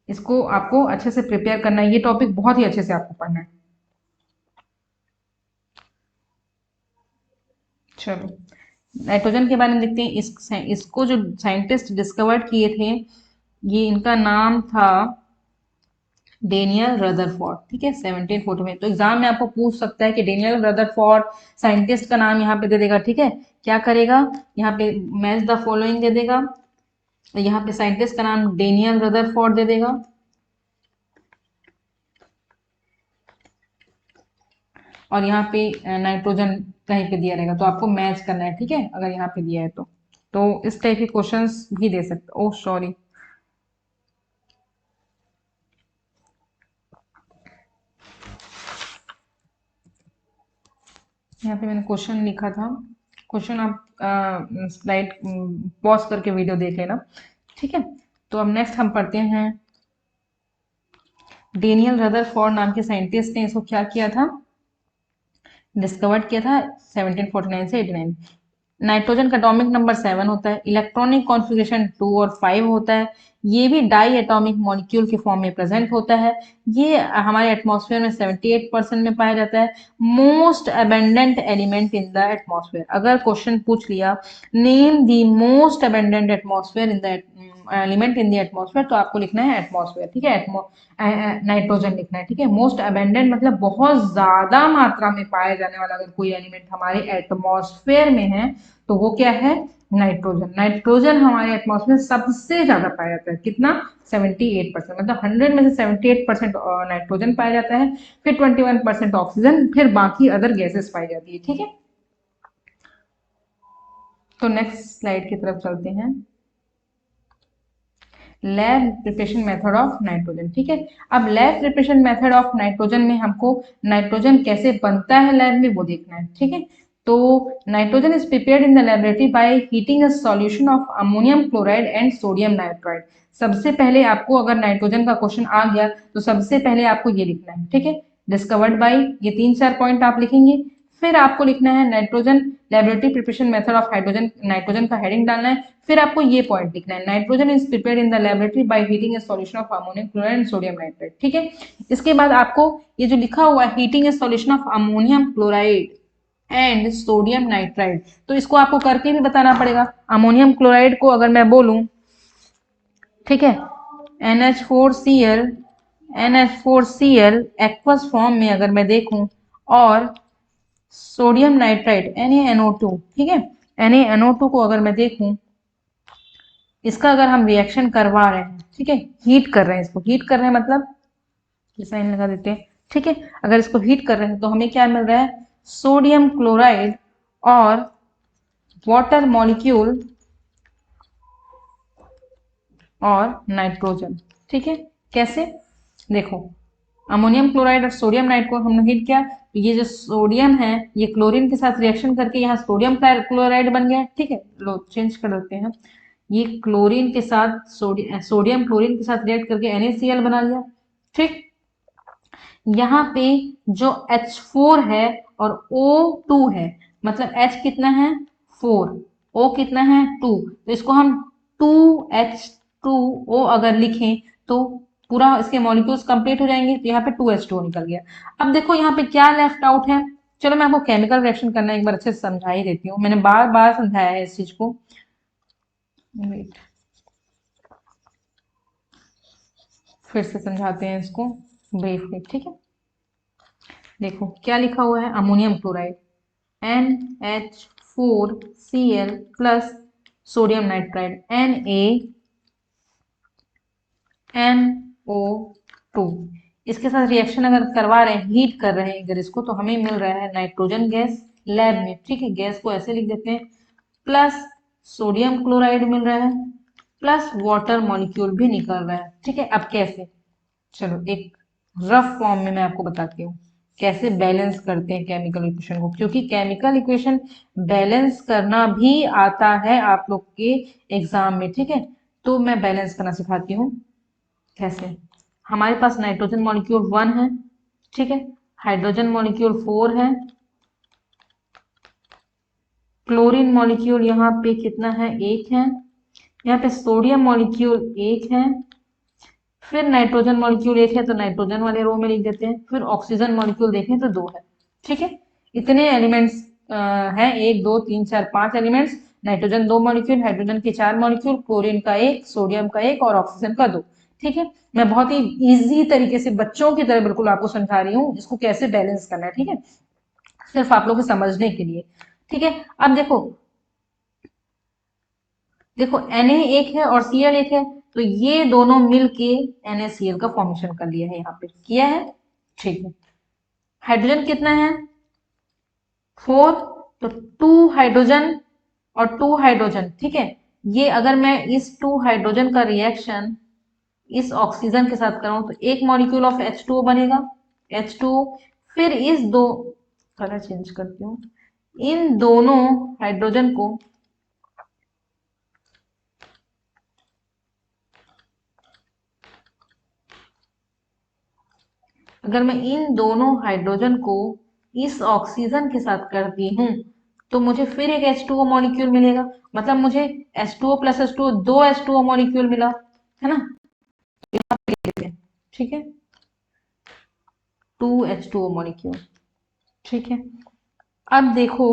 इसको आपको अच्छे से प्रिपेयर करना है, ये टॉपिक बहुत ही अच्छे से आपको पढ़ना है। चलो नाइट्रोजन के बारे में देखते हैं। इसको जो साइंटिस्ट डिस्कवर्ड किए थे, ये इनका नाम था डेनियल रदरफोर्ड। ठीक है, 1740 में। तो एग्जाम में आपको पूछ सकता है कि डेनियल रदरफोर्ड, साइंटिस्ट का नाम यहाँ पे दे देगा। ठीक है, क्या करेगा, यहाँ पे मैच द फॉलोइंग दे देगा, यहाँ पे साइंटिस्ट का नाम डेनियल रदरफोर्ड दे देगा, और यहाँ पे नाइट्रोजन कहीं पे दिया रहेगा, तो आपको मैच करना है। ठीक है, अगर यहाँ पे दिया है तो इस टाइप के क्वेश्चंस भी दे सकते। ओह सॉरी, यहाँ पे मैंने क्वेश्चन लिखा था, क्वेश्चन आप स्लाइड पॉज करके वीडियो देख लेना। ठीक है, तो अब नेक्स्ट हम पढ़ते हैं। डेनियल रदरफोर्ड नाम के साइंटिस्ट ने इसको क्या किया था, डिस्कवर्ड किया था 1749 से 89। नाइट्रोजन का एटॉमिक नंबर 7 होता है, इलेक्ट्रॉनिक कॉन्फ़िगरेशन 2 और 5 होता है, ये भी डाई एटॉमिक मॉलिक्यूल के फॉर्म में प्रेजेंट होता है, ये हमारे एटमॉस्फेयर में 78% में पाया जाता है। Most abundant element in the atmosphere, अगर क्वेश्चन पूछ लिया name the most abundant atmosphere in the element in the atmosphere, तो आपको लिखना है एटमॉस्फेयर। ठीक है, नाइट्रोजन लिखना है। ठीक है, मोस्ट अबेंडेंट मतलब बहुत ज्यादा मात्रा में पाया जाने वाला अगर कोई एलिमेंट हमारे एटमॉस्फेयर में है तो वो क्या है, नाइट्रोजन। नाइट्रोजन हमारे एटमॉस्फेयर में सबसे ज्यादा पाया जाता है, कितना, 78%, मतलब 100 में से 78% नाइट्रोजन पाया जाता है, फिर 21% ऑक्सीजन, फिर बाकी अदर गैसेस पाई जाती है। ठीक है, तो नेक्स्ट स्लाइड की तरफ चलते हैं। Lab preparation method of nitrogen. ठीक है, अब lab preparation method of nitrogen में हमको नाइट्रोजन कैसे बनता है लैब में वो देखना है। ठीक है, तो nitrogen is prepared in the laboratory by heating a solution of ammonium chloride and sodium nitride. सबसे पहले आपको अगर नाइट्रोजन का क्वेश्चन आ गया तो सबसे पहले आपको ये लिखना है। ठीक है, डिस्कवर्ड बाय, ये 3-4 पॉइंट आप लिखेंगे, फिर आपको लिखना है nitrogen laboratory preparation method of hydrogen, nitrogen का हेडिंग डालना है, फिर आपको ये पॉइंट लिखना है, nitrogen is prepared in the laboratory by heating a solution of ammonium chloride and sodium nitride. ठीक है, इसके बाद आपको ये जो लिखा हुआ है heating a solution of ammonium chloride and sodium nitride, तो इसको आपको करके भी बताना पड़ेगा। अमोनियम क्लोराइड को अगर मैं बोलूं, ठीक है, NH4Cl, NH4Cl एक्वस फॉर्म में अगर मैं देखूं, और सोडियम नाइट्राइड NaNO2, ठीक है। NaNO2 को अगर मैं देखूं, इसका अगर हम रिएक्शन करवा रहे हैं, ठीक है, हीट कर रहे हैं, इसको हीट कर रहे हैं मतलब ये साइन लगा देते हैं, ठीक है। अगर इसको हीट कर रहे हैं तो हमें क्या मिल रहा है, सोडियम क्लोराइड और वाटर मॉलिक्यूल और नाइट्रोजन, ठीक है। कैसे, देखो अमोनियम क्लोराइड और सोडियम नाइट को हमने हीट किया, तो ये जो सोडियम है ये क्लोरीन के साथ रिएक्शन करके यहाँ सोडियम क्लोराइड बन गया, ठीक है। लो चेंज कर देते हैं, ये क्लोरीन के साथ सोडियम क्लोरीन के साथ रिएक्ट करके NaCl बना लिया, ठीक। यहाँ पे जो H4 है और O2 है, मतलब H कितना है 4, O कितना है 2, तो इसको हम 2H2O अगर लिखें तो पूरा इसके मॉलिक्यूल्स कंप्लीट हो जाएंगे, तो यहाँ पे 2H2O निकल गया। अब देखो यहाँ पे क्या लेफ्ट आउट है, चलो मैं आपको केमिकल रिएक्शन करना एक बार अच्छे से समझा ही देती हूँ, मैंने बार बार समझाया है इस चीज को। वेट, फिर से समझाते हैं इसको ब्रीफली, ठीक है। देखो क्या लिखा हुआ है, ammonium chloride NH4Cl plus sodium nitride NaNO2, इसके साथ रिएक्शन अगर करवा रहे हैं, हीट कर रहे हैं अगर इसको, तो हमें मिल रहा है नाइट्रोजन गैस लैब में, ठीक है। गैस को ऐसे लिख देते हैं, प्लस सोडियम क्लोराइड मिल रहा है, प्लस वाटर मॉलिक्यूल भी निकल रहा है, ठीक है। अब कैसे, चलो एक रफ फॉर्म में मैं आपको बताती हूँ कैसे बैलेंस करते हैं केमिकल इक्वेशन को, क्योंकि केमिकल इक्वेशन बैलेंस करना भी आता है आप लोग के एग्जाम में, ठीक है। तो मैं बैलेंस करना सिखाती हूँ कैसे। हमारे पास नाइट्रोजन मॉलिक्यूल 1 है, ठीक है, हाइड्रोजन मॉलिक्यूल 4 है, क्लोरीन मॉलिक्यूल यहाँ पे कितना है 1 है, यहाँ पे सोडियम मॉलिक्यूल 1 है, फिर नाइट्रोजन मॉलिक्यूल 1 है तो नाइट्रोजन वाले रो में लिख देते हैं, फिर ऑक्सीजन मॉलिक्यूल देखें तो 2 है, ठीक है। इतने एलिमेंट्स हैं, 1 2 3 4 5 एलिमेंट्स, नाइट्रोजन 2 मॉलिक्यूल, हाइड्रोजन के 4 मॉलिक्यूल, क्लोरीन का 1, सोडियम का 1 और ऑक्सीजन का 2, ठीक है। मैं बहुत ही इजी तरीके से बच्चों की तरह बिल्कुल आपको समझा रही हूँ इसको कैसे बैलेंस करना है, ठीक है, सिर्फ आप लोग को समझने के लिए, ठीक है। अब देखो देखो Na एक है और Cl एक है, तो ये दोनों मिलके NaCl का फॉर्मेशन कर लिया है, यहाँ पे किया है, ठीक है। हाइड्रोजन कितना है 4, तो 2 हाइड्रोजन और 2 हाइड्रोजन, ठीक है। ये अगर मैं इस 2 हाइड्रोजन का रिएक्शन इस ऑक्सीजन के साथ करूं तो एक मॉलिक्यूल ऑफ H2O बनेगा, H2O, फिर इस दो, कलर चेंज करती हूँ, इन दोनों हाइड्रोजन को अगर मैं इन दोनों हाइड्रोजन को इस ऑक्सीजन के साथ करती हूँ तो मुझे फिर एक H2O मॉलिक्यूल मिलेगा, मतलब मुझे H2O plus H2O 2 H2O molecule मिला है ना, ठीक है, 2 H2O मॉलिक्यूल, ठीक है। अब देखो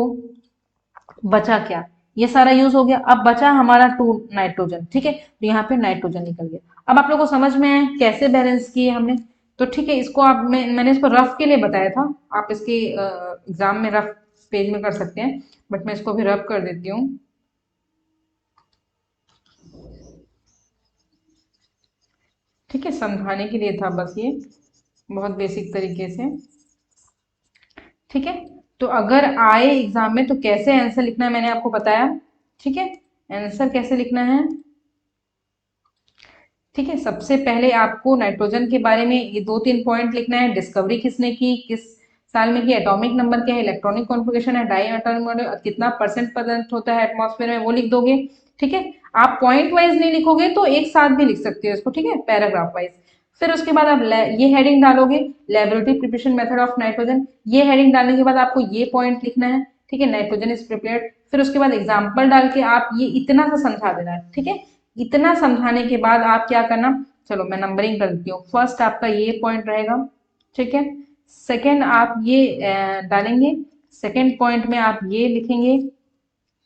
बचा क्या, ये सारा यूज हो गया, अब बचा हमारा 2 नाइट्रोजन, ठीक है, तो यहाँ पे नाइट्रोजन निकल गया। अब आप लोगों को समझ में आया कैसे बैलेंस किए हमने, तो ठीक है, इसको आप मैंने इसको रफ के लिए बताया था, आप इसके एग्जाम में रफ पेज में कर सकते हैं, बट मैं इसको भी रफ कर देती हूँ, ठीक है, समझाने के लिए था बस ये, बहुत बेसिक तरीके से, ठीक है। तो अगर आए एग्जाम में तो कैसे आंसर लिखना है मैंने आपको बताया, ठीक है। आंसर कैसे लिखना है, ठीक है, सबसे पहले आपको नाइट्रोजन के बारे में ये 2-3 पॉइंट लिखना है, डिस्कवरी किसने की, किस साल में की, एटॉमिक नंबर क्या है, इलेक्ट्रॉनिक कॉन्फ़िगरेशन है, डाई एटॉमिक मॉडल कितना परसेंट प्रेजेंट होता है एटमॉस्फेयर में, वो लिख दोगे, ठीक है। आप पॉइंट वाइज नहीं लिखोगे तो एक साथ भी लिख सकते हो इसको, ठीक है, पैराग्राफ वाइज। फिर उसके बाद आप ये हेडिंग डालोगे, laboratory preparation method of nitrogen, ये हेडिंग डालने के बाद आपको ये पॉइंट लिखना है, ठीक है, नाइट्रोजन इज प्रिपेयर्ड, फिर उसके बाद एग्जाम्पल डाल के आप ये इतना सा समझा देना है, ठीक है। इतना समझाने के बाद आप क्या करना, चलो मैं नंबरिंग कर देती हूँ, फर्स्ट आपका ये पॉइंट रहेगा, ठीक है, सेकंड आप ये डालेंगे, सेकंड पॉइंट में आप ये लिखेंगे,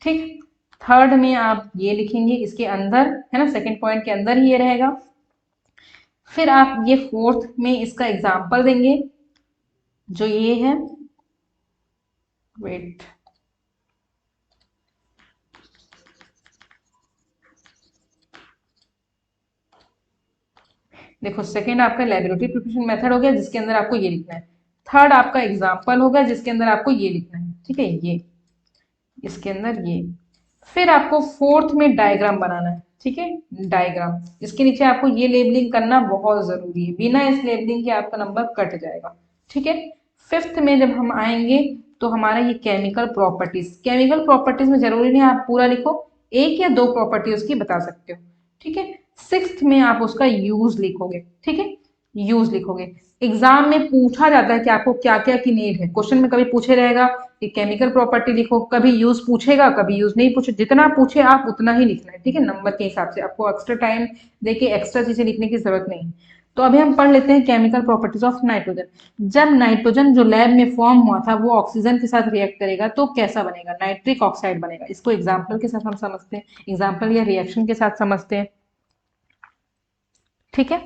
ठीक, थर्ड में आप ये लिखेंगे इसके अंदर, है ना, सेकंड पॉइंट के अंदर ही ये रहेगा, फिर आप ये फोर्थ में इसका एग्जाम्पल देंगे जो ये है, वेट, देखो सेकंड आपका लेबोरेटरी प्रिपरेशन मेथड हो गया जिसके अंदर आपको ये लिखना है। थर्ड आपका एग्जाम्पल होगा जिसके अंदर आपको ये लिखना है, ठीक है, ये इसके अंदर ये। फिर आपको फोर्थ में डायग्राम बनाना है, ठीक है, डायग्राम। इसके नीचे आपको ये लेबलिंग करना बहुत जरूरी है, बिना इस लेबलिंग के आपका नंबर कट जाएगा, ठीक है। फिफ्थ में जब हम आएंगे तो हमारा ये केमिकल प्रॉपर्टीज, केमिकल प्रॉपर्टीज में जरूरी नहीं आप पूरा लिखो, एक या दो प्रॉपर्टी उसकी बता सकते हो, ठीक है। सिक्स्थ में आप उसका यूज लिखोगे, ठीक है, यूज लिखोगे। एग्जाम में पूछा जाता है कि आपको क्या क्या की नीड है, क्वेश्चन में कभी पूछे रहेगा कि केमिकल प्रॉपर्टी लिखो, कभी यूज पूछेगा, कभी यूज नहीं पूछे, जितना पूछे आप उतना ही लिखना है, ठीक है, नंबर के हिसाब से। आपको एक्स्ट्रा टाइम देके एक्स्ट्रा चीजें लिखने की जरूरत नहीं है। तो अभी हम पढ़ लेते हैं केमिकल प्रॉपर्टीज ऑफ नाइट्रोजन। जब नाइट्रोजन जो लैब में फॉर्म हुआ था वो ऑक्सीजन के साथ रिएक्ट करेगा तो कैसा बनेगा, नाइट्रिक ऑक्साइड बनेगा। इसको एग्जाम्पल के साथ हम समझते हैं, एग्जाम्पल या रिएक्शन के साथ समझते हैं, ठीक है।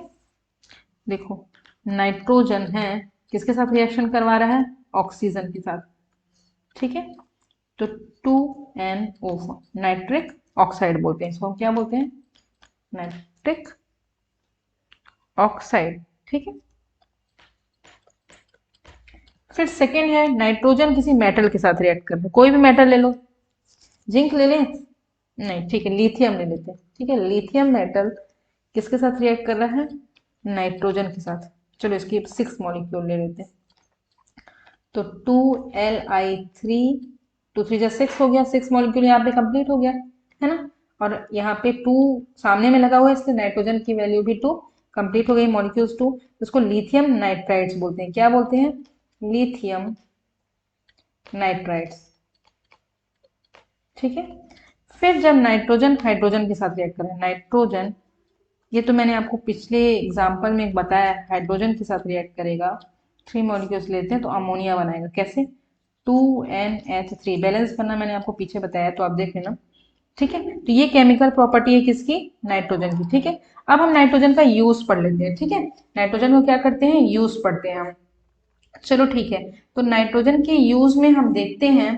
देखो नाइट्रोजन है, किसके साथ रिएक्शन करवा रहा है, ऑक्सीजन के साथ, ठीक है। तो 2NO4 नाइट्रिक ऑक्साइड बोलते हैं इसको, हम क्या बोलते हैं, नाइट्रिक ऑक्साइड, ठीक है। फिर सेकेंड है नाइट्रोजन किसी मेटल के साथ रिएक्ट कर रहा है, कोई भी मेटल ले लो, जिंक ले लें, नहीं, ठीक है, लिथियम ले लेते हैं, ठीक है। लिथियम मेटल किसके साथ रिएक्ट कर रहा है, नाइट्रोजन के साथ। चलो इसकी 6 मॉलिक्यूल ले लेते हैं। तो 2Li3, 2 3 6 हो गया, 6 मॉलिक्यूल यहाँ पे कंप्लीट हो गया, है ना। और यहाँ पे 2 सामने में लगा हुआ है इसलिए नाइट्रोजन की वैल्यू भी 2, कंप्लीट हो गई मॉलिक्यूल्स 2। इसको लिथियम नाइट्राइड्स बोलते हैं, क्या बोलते हैं, लिथियम नाइट्राइड्स, ठीक है। फिर जब नाइट्रोजन हाइड्रोजन के साथ रिएक्ट करें, नाइट्रोजन, ये तो मैंने आपको पिछले एग्जाम्पल में बताया, हाइड्रोजन के साथ रिएक्ट करेगा, 3 मॉलिक्यूल्स लेते हैं तो अमोनिया बनाएगा, कैसे, 2NH3, बैलेंस करना मैंने आपको पीछे बताया तो आप देख लेना, ठीक है। तो ये केमिकल प्रॉपर्टी है किसकी, नाइट्रोजन की, ठीक है। अब हम नाइट्रोजन का यूज पढ़ लेते हैं, ठीक है, नाइट्रोजन को क्या करते हैं, यूज पढ़ते हैं हम। चलो ठीक है, तो नाइट्रोजन के यूज में हम देखते हैं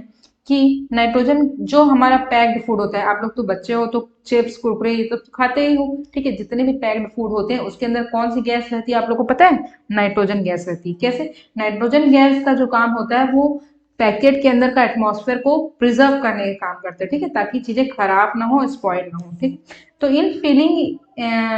कि नाइट्रोजन जो हमारा पैक्ड फूड होता है, आप लोग तो बच्चे हो तो चिप्स कुरकुरे ये तो खाते ही हो, ठीक है, जितने भी पैक्ड फूड होते हैं उसके अंदर कौन सी गैस रहती है आप लोग को पता है, नाइट्रोजन गैस रहती है। कैसे, नाइट्रोजन गैस का जो काम होता है वो पैकेट के अंदर का एटमॉस्फेयर को प्रिजर्व करने का काम करते हैं, ठीक है, ताकि चीजें खराब ना हो, स्पॉइल ना हो, ठीक। तो in filling,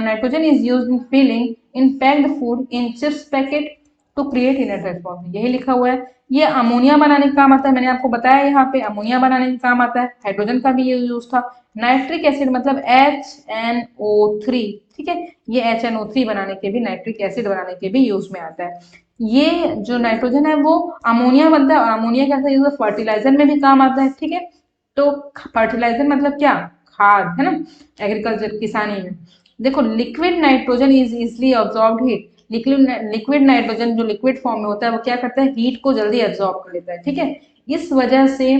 nitrogen is used in filling in packed food in chips packet to create inert response, यही लिखा हुआ है। ये अमोनिया बनाने का काम आता है, मैंने आपको बताया यहाँ पे अमोनिया बनाने का काम आता है, हाइड्रोजन का भी ये यूज था। नाइट्रिक एसिड मतलब HNO3, ठीक है, ये HNO3 बनाने के भी, नाइट्रिक एसिड बनाने के भी यूज में आता है। ये जो नाइट्रोजन है वो अमोनिया बनता है, और अमोनिया कैसा यूज है, फर्टिलाइजर में भी काम आता है, ठीक है। तो फर्टिलाइजर मतलब क्या, खाद, है ना, एग्रीकल्चर किसानी में। देखो liquid nitrogen is easily absorbed heat, liquid nitrogen जो लिक्विड फॉर्म में होता है वो क्या करता है, हीट को जल्दी एब्जॉर्ब कर लेता है, ठीक है। इस वजह से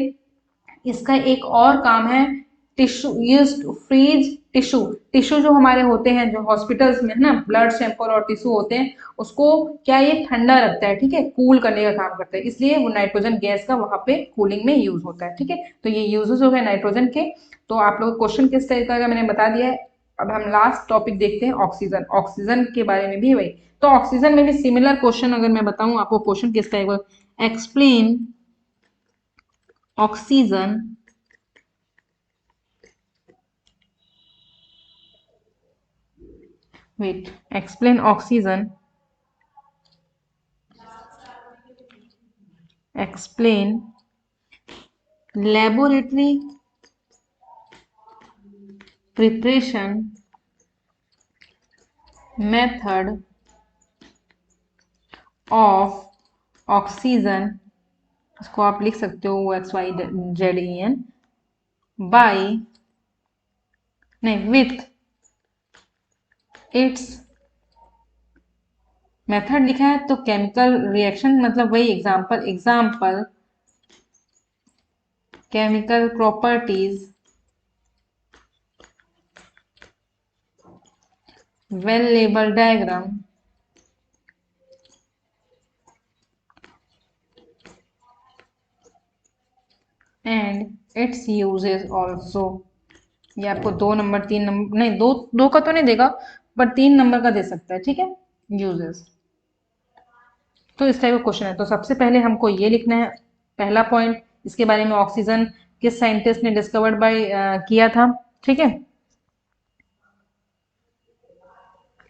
इसका एक और काम है, tissue use to freeze tissue, tissue जो हमारे होते हैं जो हॉस्पिटल्स में है ना, ब्लड सैंपल और टिश्यू होते हैं, उसको क्या ये ठंडा रखता है, ठीक है, कूल करने का काम करता है, इसलिए वो नाइट्रोजन गैस का वहां पे कूलिंग में यूज होता है, ठीक है। तो ये यूजेस हो गए नाइट्रोजन के। तो आप लोग क्वेश्चन किस तरीके का मैंने बता दिया है। अब हम लास्ट टॉपिक देखते हैं, ऑक्सीजन, ऑक्सीजन के बारे में भी वही। तो ऑक्सीजन में भी सिमिलर क्वेश्चन अगर मैं बताऊं आपको, क्वेश्चन किस टाइप का, explain oxygen wait explain oxygen, explain laboratory preparation method of oxygen, इसको आप लिख सकते हो XYZEN, बाय, नहीं, विथ इट्स मेथड लिखा है तो केमिकल रिएक्शन मतलब वही example, example chemical properties, well label diagram, and it's uses also. ये आपको 2 नंबर 3 नंबर नहीं, दो दो का तो नहीं देगा, पर 3 नंबर का दे सकता है, ठीक है, यूजेस। तो इस टाइप का क्वेश्चन है। तो सबसे पहले हमको ये लिखना है पहला पॉइंट, इसके बारे में ऑक्सीजन किस साइंटिस्ट ने डिस्कवर्ड बाय किया था, ठीक है,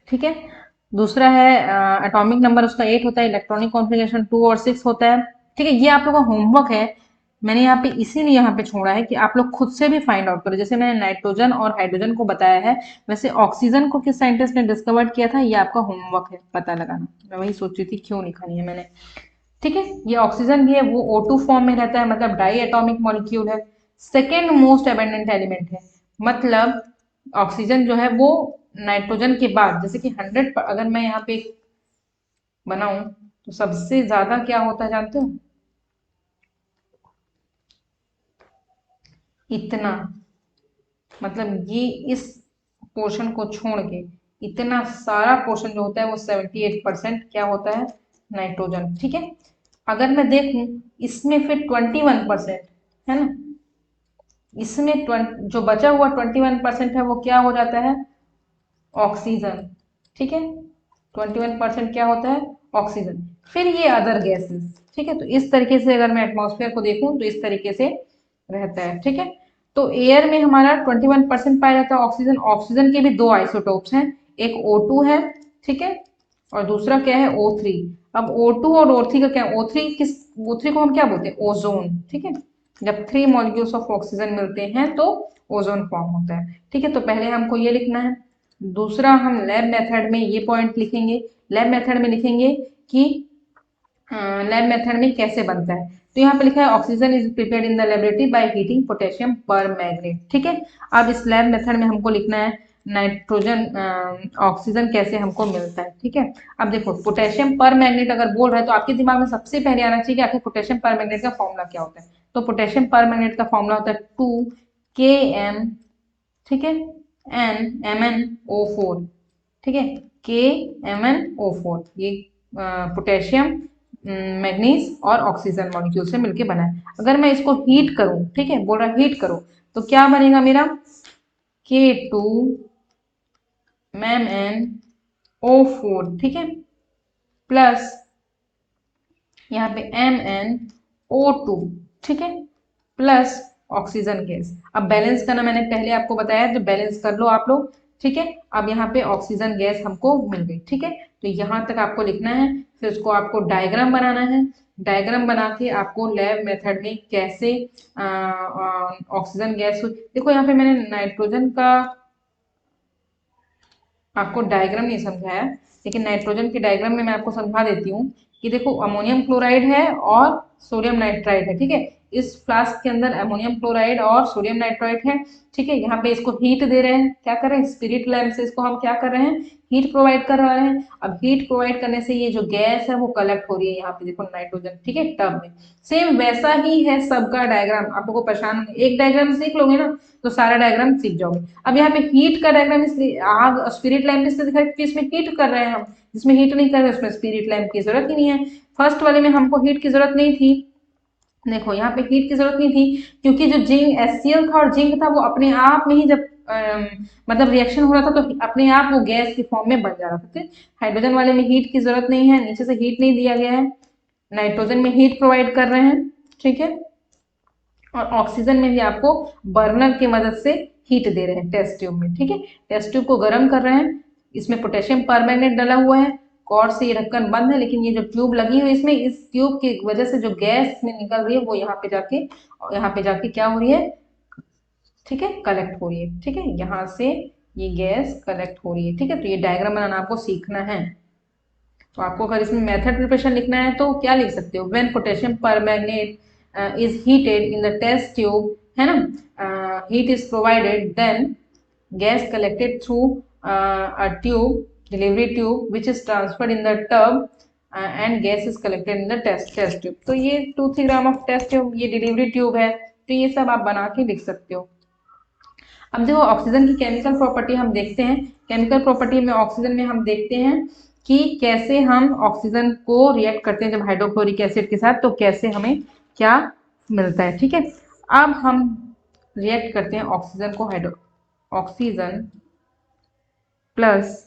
ठीक है। दूसरा है एटॉमिक नंबर उसका 8 होता है, इलेक्ट्रॉनिक कॉन्फ़िगरेशन 2 और 6 होता है, ठीक है। ये आप लोगों का होमवर्क है, मैंने यहाँ पे इसीलिए यहाँ पे छोड़ा है कि आप लोग खुद से भी फाइंड आउट करो। जैसे मैंने नाइट्रोजन और हाइड्रोजन को बताया है, वैसे ऑक्सीजन को किस साइंटिस्ट ने डिस्कवर्ड किया था, ये आपका होमवर्क है पता लगाना। मैं वही सोच रही थी क्यों लिखा नहीं है मैंने, ठीक है। ये ऑक्सीजन भी है, वो O2 फॉर्म में रहता है, मतलब डाई एटॉमिक मॉलिक्यूल है, सेकेंड मोस्ट एबंडेंट एलिमेंट है। मतलब ऑक्सीजन जो है वो नाइट्रोजन के बाद, जैसे कि 100 अगर मैं यहाँ पे बनाऊं तो सबसे ज्यादा क्या होता है जानते हो, इतना, मतलब ये इस पोर्शन को छोड़ के इतना सारा पोर्शन जो होता है वो 78% क्या होता है, नाइट्रोजन, ठीक है। अगर मैं देखूं इसमें फिर 21% है ना, इसमें जो बचा हुआ 21% है वो क्या हो जाता है, ऑक्सीजन, ठीक है। 21% क्या होता है, ऑक्सीजन। फिर ये अदर गैसेस, ठीक है। तो इस तरीके से अगर मैं एटमॉस्फेयर को देखूं तो इस तरीके से रहता है, ठीक है। तो एयर में हमारा 21% पाया जाता है ऑक्सीजन। ऑक्सीजन के भी दो आइसोटोप्स हैं, एक O2 है, ठीक है, और दूसरा क्या है, O3। अब O2 और O3 का क्या, O3 को हम क्या बोलते हैं, ओजोन, ठीक है। जब 3 मॉलिक्यूल्स ऑफ ऑक्सीजन मिलते हैं तो ओजोन फॉर्म होता है, ठीक है। तो पहले हमको ये लिखना है। दूसरा हम लैब मेथड में ये पॉइंट लिखेंगे, लैब मेथड में लिखेंगे कि लैब मेथड में कैसे बनता है। तो यहाँ पे लिखा है oxygen is prepared in the laboratory by heating potassium पर मैग्नेट, ठीक है। अब इस लैब मेथड में हमको लिखना है नाइट्रोजन ऑक्सीजन कैसे हमको मिलता है, ठीक है। अब देखो पोटेशियम पर मैग्नेट अगर बोल रहा है तो आपके दिमाग में सबसे पहले आना चाहिए कि आखिर पोटेशियम पर मैग्नेट का फॉर्मूला क्या होता है। तो पोटेशियम पर मैग्नेट का फॉर्मूला होता है 2Km, ठीक है, MnO4, ठीक है, KMnO4। ये पोटेशियम, मैग्नीज और ऑक्सीजन मॉलिक्यूल से मिलके बना है। अगर मैं इसको हीट करूं, ठीक है, बोल रहा हीट करो, तो क्या बनेगा मेरा, K2MnO4, ठीक है, प्लस यहाँ पे MnO2, ठीक है, प्लस ऑक्सीजन गैस। अब बैलेंस करना मैंने पहले आपको बताया, तो बैलेंस कर लो आप लोग, ठीक है। अब यहाँ पे ऑक्सीजन गैस हमको मिल गई, ठीक है। तो यहाँ तक आपको लिखना है, फिर उसको आपको डायग्राम बनाना है। डायग्राम बना के आपको लैब मेथड में कैसे ऑक्सीजन गैस, देखो यहाँ पे मैंने नाइट्रोजन का आपको डायग्राम नहीं समझाया, लेकिन नाइट्रोजन के डायग्राम में मैं आपको समझा देती हूँ कि देखो अमोनियम क्लोराइड है और सोडियम नाइट्राइड है, ठीक है। इस फ्लास्क के अंदर अमोनियम क्लोराइड और सोडियम नाइट्राइड है, ठीक है। यहाँ पे इसको हीट दे रहे हैं, क्या कर रहे हैं, स्पिरिट लैम्प से इसको हम क्या कर रहे हैं, हीट प्रोवाइड कर रहे हैं। अब हीट प्रोवाइड करने से ये जो गैस है वो कलेक्ट हो रही है यहाँ पे, देखो नाइट्रोजन, ठीक है, टब में। सेम वैसा ही है सबका डायग्राम, आप लोगों को परेशान, एक डायग्राम सीख लोगे ना तो सारा डायग्राम सीख जाओगे। अब यहाँ पे हीट का डायग्राम इसलिए आग स्पिरिट लैम्प इसलिए दिखा क्योंकि इसमें हीट कर रहे हैं हम, जिसमें हीट नहीं कर रहे उसमें स्पिरिट लैम्प की जरूरत ही नहीं है। फर्स्ट वाले में हमको हीट की जरूरत नहीं थी, देखो यहाँ पे हीट की जरूरत नहीं थी क्योंकि जो जिंक HCl था और जिंक था वो अपने आप में ही जब मतलब रिएक्शन हो रहा था तो अपने आप वो गैस के फॉर्म में बन जा रहा था, ठीक। हाइड्रोजन वाले में हीट की जरूरत नहीं है, नीचे से हीट नहीं दिया गया है, नाइट्रोजन में हीट प्रोवाइड कर रहे हैं, ठीक है। और ऑक्सीजन में भी आपको बर्नर की मदद से हीट दे रहे हैं टेस्ट ट्यूब में, ठीक है। टेस्ट ट्यूब को गर्म कर रहे हैं, इसमें पोटेशियम परमैंगनेट डाला हुआ है, कॉर्ड से ये ढक्कन बंद है, लेकिन ये जो ट्यूब लगी हुई है इसमें, इस ट्यूब की वजह से जो गैस में निकल रही है वो यहाँ पे जाके क्या हो रही है, ठीक है, कलेक्ट हो रही है, ठीक है। यहाँ से ये गैस कलेक्ट हो रही है, ठीक है। तो ये डायग्राम बनाना आपको सीखना है। तो आपको अगर इसमें मेथड प्रिपरेशन लिखना है तो क्या लिख सकते हो, when potassium permanganate is heated in the test tube, है ना, heat is provided, then gas collected through a tube, delivery tube, which is transferred in the tub, and gas is collected in the test tube। तो ये 2-3 gram of test tube, ये delivery tube है, तो ये सब आप बना के लिख सकते हो। अब देखो ऑक्सीजन की केमिकल प्रॉपर्टी हम देखते हैं, केमिकल प्रॉपर्टी में ऑक्सीजन में हम देखते हैं कि कैसे हम ऑक्सीजन को रिएक्ट करते हैं जब हाइड्रोक्लोरिक एसिड के साथ, तो कैसे हमें क्या मिलता है, ठीक है। अब हम रिएक्ट करते हैं ऑक्सीजन को हाइड्रो ऑक्सीजन प्लस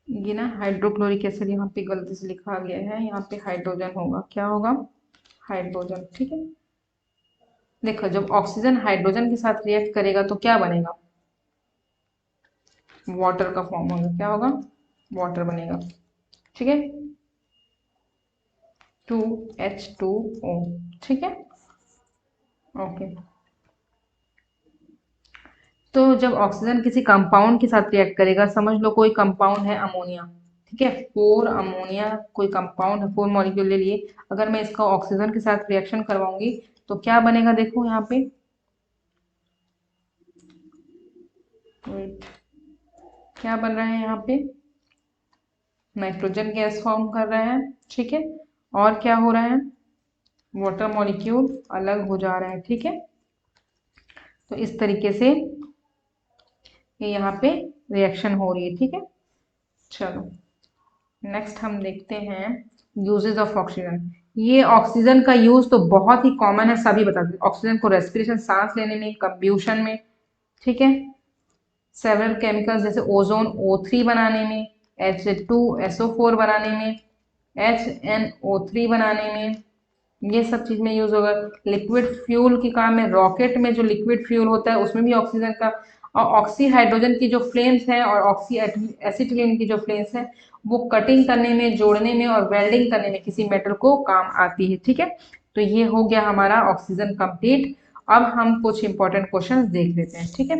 ये ना हाइड्रोक्लोरिक एसिड यहाँ पे गलती से लिखा गया है, यहाँ पे हाइड्रोजन होगा, क्या होगा, हाइड्रोजन। ठीक है, देखो जब ऑक्सीजन हाइड्रोजन के साथ रिएक्ट करेगा तो क्या बनेगा, वाटर का फॉर्म होगा, क्या होगा, वाटर बनेगा। ठीक है, 2H2O। ठीक है, ओके। तो जब ऑक्सीजन किसी कंपाउंड के साथ रिएक्ट करेगा, समझ लो कोई कंपाउंड है अमोनिया, ठीक है, 4 अमोनिया कोई कंपाउंड है, 4 मॉलिक्यूल ले लिए, अगर मैं इसका ऑक्सीजन के साथ रिएक्शन करवाऊंगी तो क्या बनेगा, देखो यहाँ पे, वेट, क्या बन रहा है यहाँ पे, नाइट्रोजन गैस फॉर्म कर रहा है। ठीक है, और क्या हो रहा है, वाटर मॉलिक्यूल अलग हो जा रहा है। ठीक है, तो इस तरीके से ये यहाँ पे रिएक्शन हो रही है। ठीक है, चलो नेक्स्ट हम देखते हैं यूजेस ऑफ ऑक्सीजन। ये ऑक्सीजन का यूज तो बहुत ही कॉमन है, सभी बताते हैं ऑक्सीजन को रेस्पिरेशन, सांस लेने में, कंब्यूशन में। ठीक है, सेवरल केमिकल्स जैसे ओजोन O3 बनाने में, H2SO4 बनाने में, HNO3 बनाने में, ये सब चीज में यूज होगा। लिक्विड फ्यूल के काम में, रॉकेट में जो लिक्विड फ्यूल होता है उसमें भी ऑक्सीजन का, और ऑक्सी हाइड्रोजन की जो फ्लेम्स हैं और ऑक्सी एसिटिलीन की जो फ्लेम्स हैं वो कटिंग करने में, जोड़ने में और वेल्डिंग करने में किसी मेटल को काम आती है। ठीक है, तो ये हो गया हमारा ऑक्सीजन कंप्लीट। अब हम कुछ इंपॉर्टेंट क्वेश्चन देख लेते हैं। ठीक है,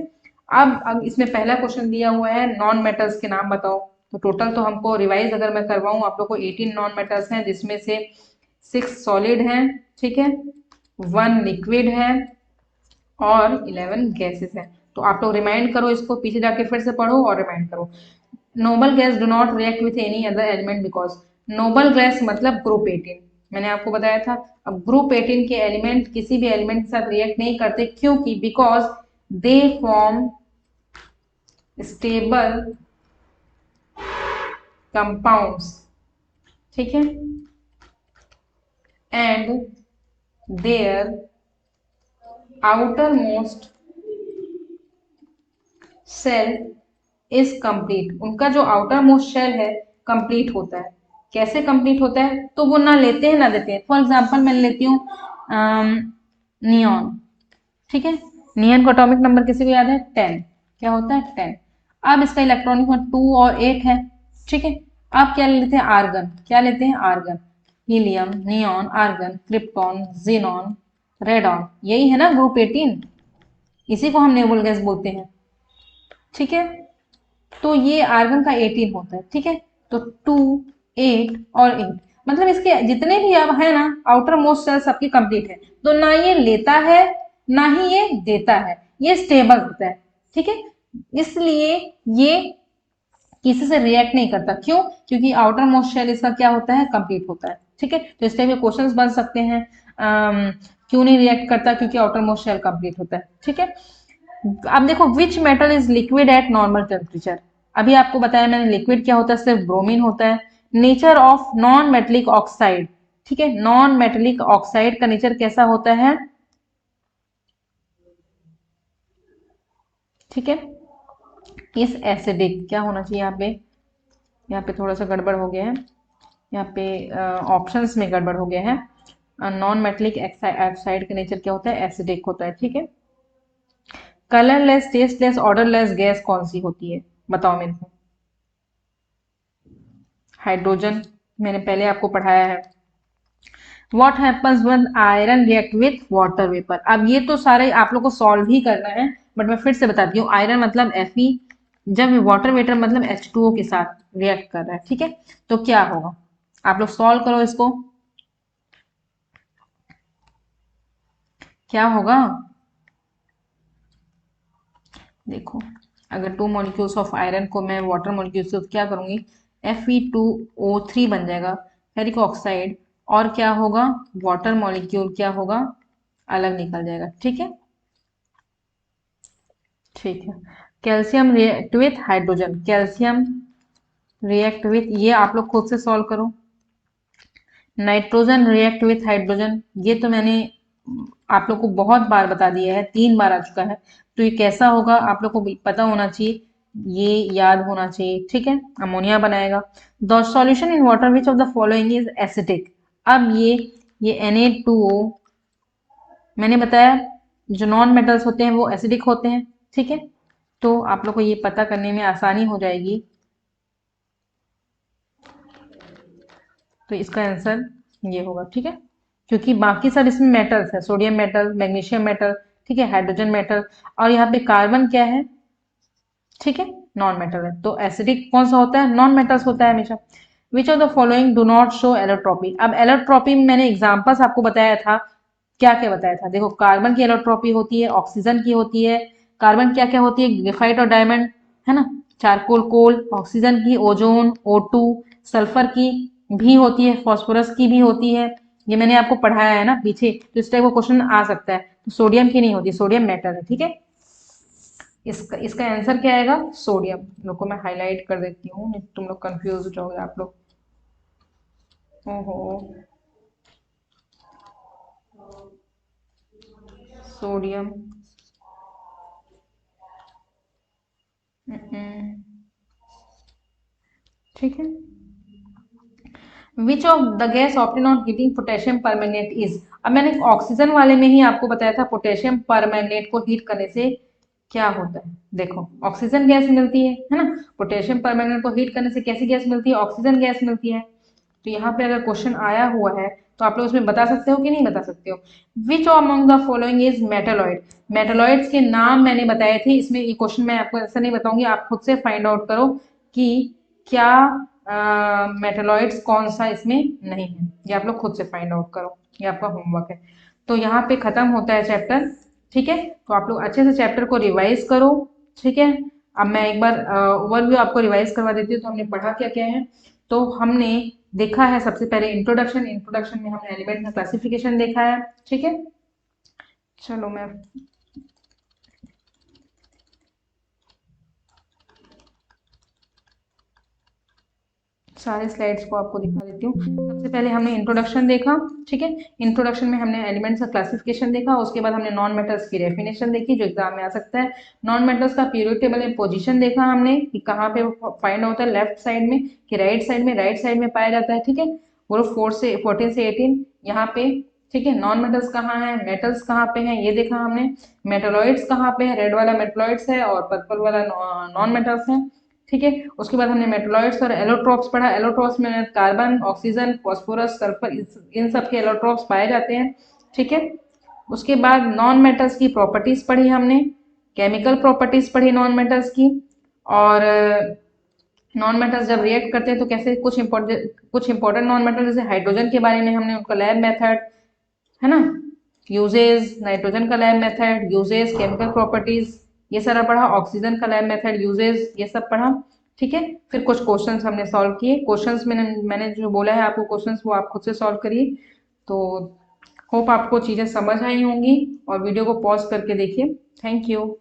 अब इसमें पहला क्वेश्चन दिया हुआ है नॉन मेटल्स के नाम बताओ। तो टोटल तो हमको रिवाइज अगर मैं करवाऊं आप लोग को 18 नॉन मेटल्स हैं, जिसमें से 6 सॉलिड हैं, ठीक है, 1 लिक्विड है और 11 गैसेस हैं। तो आप लोग रिमाइंड करो इसको, पीछे जाके फिर से पढ़ो और रिमाइंड करो। Noble gas do not react with any other element because, noble gas मतलब ग्रुप 18, मैंने आपको बताया था। अब ग्रुप 18 के एलिमेंट किसी भी एलिमेंट के साथ रिएक्ट नहीं करते, क्योंकि because they form stable compounds. ठीक है, and their outer most cell is complete, उनका जो आउटर मोस्ट शेल है कंप्लीट होता है। कैसे कंप्लीट होता है, तो वो ना लेते हैं ना देते हैं। फॉर एग्जांपल मैं लेती हूँ नियॉन। ठीक है, नियॉन का एटॉमिक नंबर किसी को याद है, 10, क्या होता है, 10। अब इसका इलेक्ट्रॉनिक नंबर 2 और 8 है। ठीक है, अब क्या लेते हैं, आर्गन, क्या लेते हैं, argon, helium, neon, argon, krypton, xenon, radon, यही है ना ग्रुप 18, इसी को हम नेबुल गैस बोलते हैं। ठीक है, तो ये आर्गन का 18 होता है। ठीक है, तो 2, 8 और 8, मतलब इसके जितने भी अब है ना आउटर मोस्ट सेल सबकी कंप्लीट है। तो ना ये लेता है ना ही ये देता है, ये स्टेबल होता है। ठीक है, इसलिए ये किसी से रिएक्ट नहीं करता, क्यों, क्योंकि आउटर मोस्ट शेल इसका क्या होता है, कंप्लीट होता है। ठीक है, तो इस टाइप के क्वेश्चंस बन सकते हैं, क्यों नहीं रिएक्ट करता, क्योंकि आउटर मोस्ट शेल कंप्लीट होता है। ठीक है, अब देखो which metal is liquid at normal temperature, अभी आपको बताया मैंने लिक्विड क्या होता है, सिर्फ ब्रोमीन होता है। Nature of non metallic oxide, ठीक है, नॉन मेटेलिक ऑक्साइड का नेचर कैसा होता है, ठीक है, इस एसिडिक, क्या होना चाहिए यहाँ पे थोड़ा सा गड़बड़ हो गया है, यहाँ पे ऑप्शंस में गड़बड़ हो गया है। नॉन मेटेलिक ऑक्साइड का नेचर क्या होता है, एसिडिक होता है। ठीक है, कलरलेस, टेस्टलेस, ऑर्डरलेस गैस कौन सी होती है, बताओ मेरे को, हाइड्रोजन, मैंने पहले आपको पढ़ाया है। What happens when iron react with water vapour, अब ये तो सारे आप लोग को सॉल्व ही करना है, बट मैं फिर से बताती हूँ। आयरन मतलब Fe, जब वाटर वेपर मतलब H2O के साथ रिएक्ट कर रहा है। ठीक है, तो क्या होगा, आप लोग सॉल्व करो इसको, क्या होगा, देखो अगर 2 मॉलिक्यूल्स ऑफ आयरन को मैं वाटर मॉलिक्यूल्स से क्या करूंगी, Fe2O3 बन जाएगा, फेरिक ऑक्साइड, और क्या होगा, वाटर मॉलिक्यूल क्या होगा, अलग निकल जाएगा। ठीक है, ठीक है, calcium react with hydrogen, calcium react with, ये आप लोग खुद से सॉल्व करो। नाइट्रोजन रिएक्ट विथ हाइड्रोजन, ये तो मैंने आप लोग को बहुत बार बता दिया है, 3 बार आ चुका है, तो ये कैसा होगा आप लोग को पता होना चाहिए, ये याद होना चाहिए, ठीक है। अमोनिया बनाएगा। The solution in water which of the following is acidic. अब ये Na2O मैंने बताया जो नॉन मेटल्स होते हैं वो एसिडिक होते हैं, ठीक है। तो आप लोग को ये पता करने में आसानी हो जाएगी, तो इसका आंसर ये होगा, ठीक है। क्योंकि बाकी सब इसमें मेटल्स है, सोडियम मेटल, मैग्नीशियम मेटल, ठीक है, हाइड्रोजन मेटल, और यहाँ पे कार्बन क्या है, ठीक है, नॉन मेटल है। तो एसिडिक कौन सा होता है, नॉन मेटल्स होता है हमेशा। विच of the following do not show allotropy. अब एलोट्रॉपी में मैंने एग्जाम्पल्स आपको बताया था, क्या क्या बताया था, देखो कार्बन की एलोट्रॉपी होती है, ऑक्सीजन की होती है, कार्बन क्या क्या होती है, ग्रेफाइट और डायमंड, है ना, चारकोल कोल, ऑक्सीजन की ओजोन O2, सल्फर की भी होती है, फास्फोरस की भी होती है, ये मैंने आपको पढ़ाया है ना पीछे, तो इस टाइप का क्वेश्चन आ सकता है। तो सोडियम की नहीं होती, सोडियम मेटल है, ठीक है। इसका आंसर क्या आएगा, सोडियम। लोग को मैं हाईलाइट कर देती हूँ, नहीं तो तुम लोग कंफ्यूज हो जाओगे आप लोग। ओहो, सोडियम, ठीक है। Which of the gas obtain on heating potassium permanganate is. अब मैंने ऑक्सीजन वाले में ही आपको बताया था पोटेशियम परमैंगनेट को हीट करने से क्या होता है, देखो ऑक्सीजन गैस मिलती है ना, पोटेशियम परमैंगनेट को हीट करने से कैसी गैस मिलती है, ऑक्सीजन गैस मिलती है। तो यहाँ पे अगर क्वेश्चन आया हुआ है तो आप लोग उसमें बता सकते हो कि नहीं बता सकते हो। Which among the following is metalloid. Metalloids के नाम मैंने बताए थे, इसमें ये क्वेश्चन मैं आपको ऐसा नहीं बताऊंगी, आप खुद से फाइंड आउट करो कि क्या मेटालॉइड्स कौन सा इसमें नहीं है, ये आप लोग खुद से फाइंड आउट करो, ये आपका होमवर्क है। तो यहाँ पे खत्म होता है चैप्टर, ठीक है। तो आप लोग अच्छे से चैप्टर को रिवाइज करो, ठीक है। अब मैं एक बार ओवरव्यू आपको रिवाइज करवा देती हूँ, तो हमने पढ़ा क्या क्या है। तो हमने देखा है सबसे पहले इंट्रोडक्शन, इंट्रोडक्शन में हमने एलिमेंट का क्लासिफिकेशन देखा है, ठीक है। चलो मैं सारे स्लाइड्स को आपको दिखा देती हूँ। सबसे पहले हमने इंट्रोडक्शन देखा, ठीक है। इंट्रोडक्शन में हमने एलिमेंट्स का क्लासिफिकेशन देखा, उसके बाद हमने नॉन मेटल्स की डेफिनेशन देखी जो एग्जाम में आ सकता है। नॉन मेटल्स का पीरियोडिक टेबल में पोजीशन देखा हमने कि कहाँ पे फाइंड होता है, लेफ्ट साइड में कि राइट साइड में, राइट साइड में पाया जाता है, ठीक है। ग्रुप 14 से 18 यहाँ पे, ठीक है। नॉन मेटल्स कहाँ है, मेटल्स कहाँ पे हैं, ये देखा हमने। मेटलॉइड्स कहाँ पे है, रेड वाला मेटलॉइड्स है और पर्पल वाला नॉन मेटल्स है, ठीक है। उसके बाद हमने मेटलॉइड्स और एलोट्रॉप्स पढ़ा। एलोट्रॉप्स में कार्बन, ऑक्सीजन, फास्फोरस, सल्फर, इन सब के एलोट्रॉप्स पाए जाते हैं, ठीक है। उसके बाद नॉन मेटल्स की प्रॉपर्टीज पढ़ी हमने, केमिकल प्रॉपर्टीज पढ़ी नॉन मेटल्स की, और नॉन मेटल्स जब रिएक्ट करते हैं तो कैसे, कुछ इंपॉर्टेंट नॉन मेटल जैसे हाइड्रोजन के बारे में हमने उनका लैब मेथड, है ना, यूजेस, नाइट्रोजन का lab method, uses, chemical properties, ये सारा पढ़ा। ऑक्सीजन का लैब मेथड, यूजेस, ये सब पढ़ा, ठीक है। फिर कुछ क्वेश्चंस हमने सॉल्व किए। क्वेश्चंस में मैंने जो बोला है आपको क्वेश्चंस वो आप खुद से सॉल्व करिए। तो होप आपको चीजें समझ आई होंगी, और वीडियो को पॉज करके देखिए। Thank you.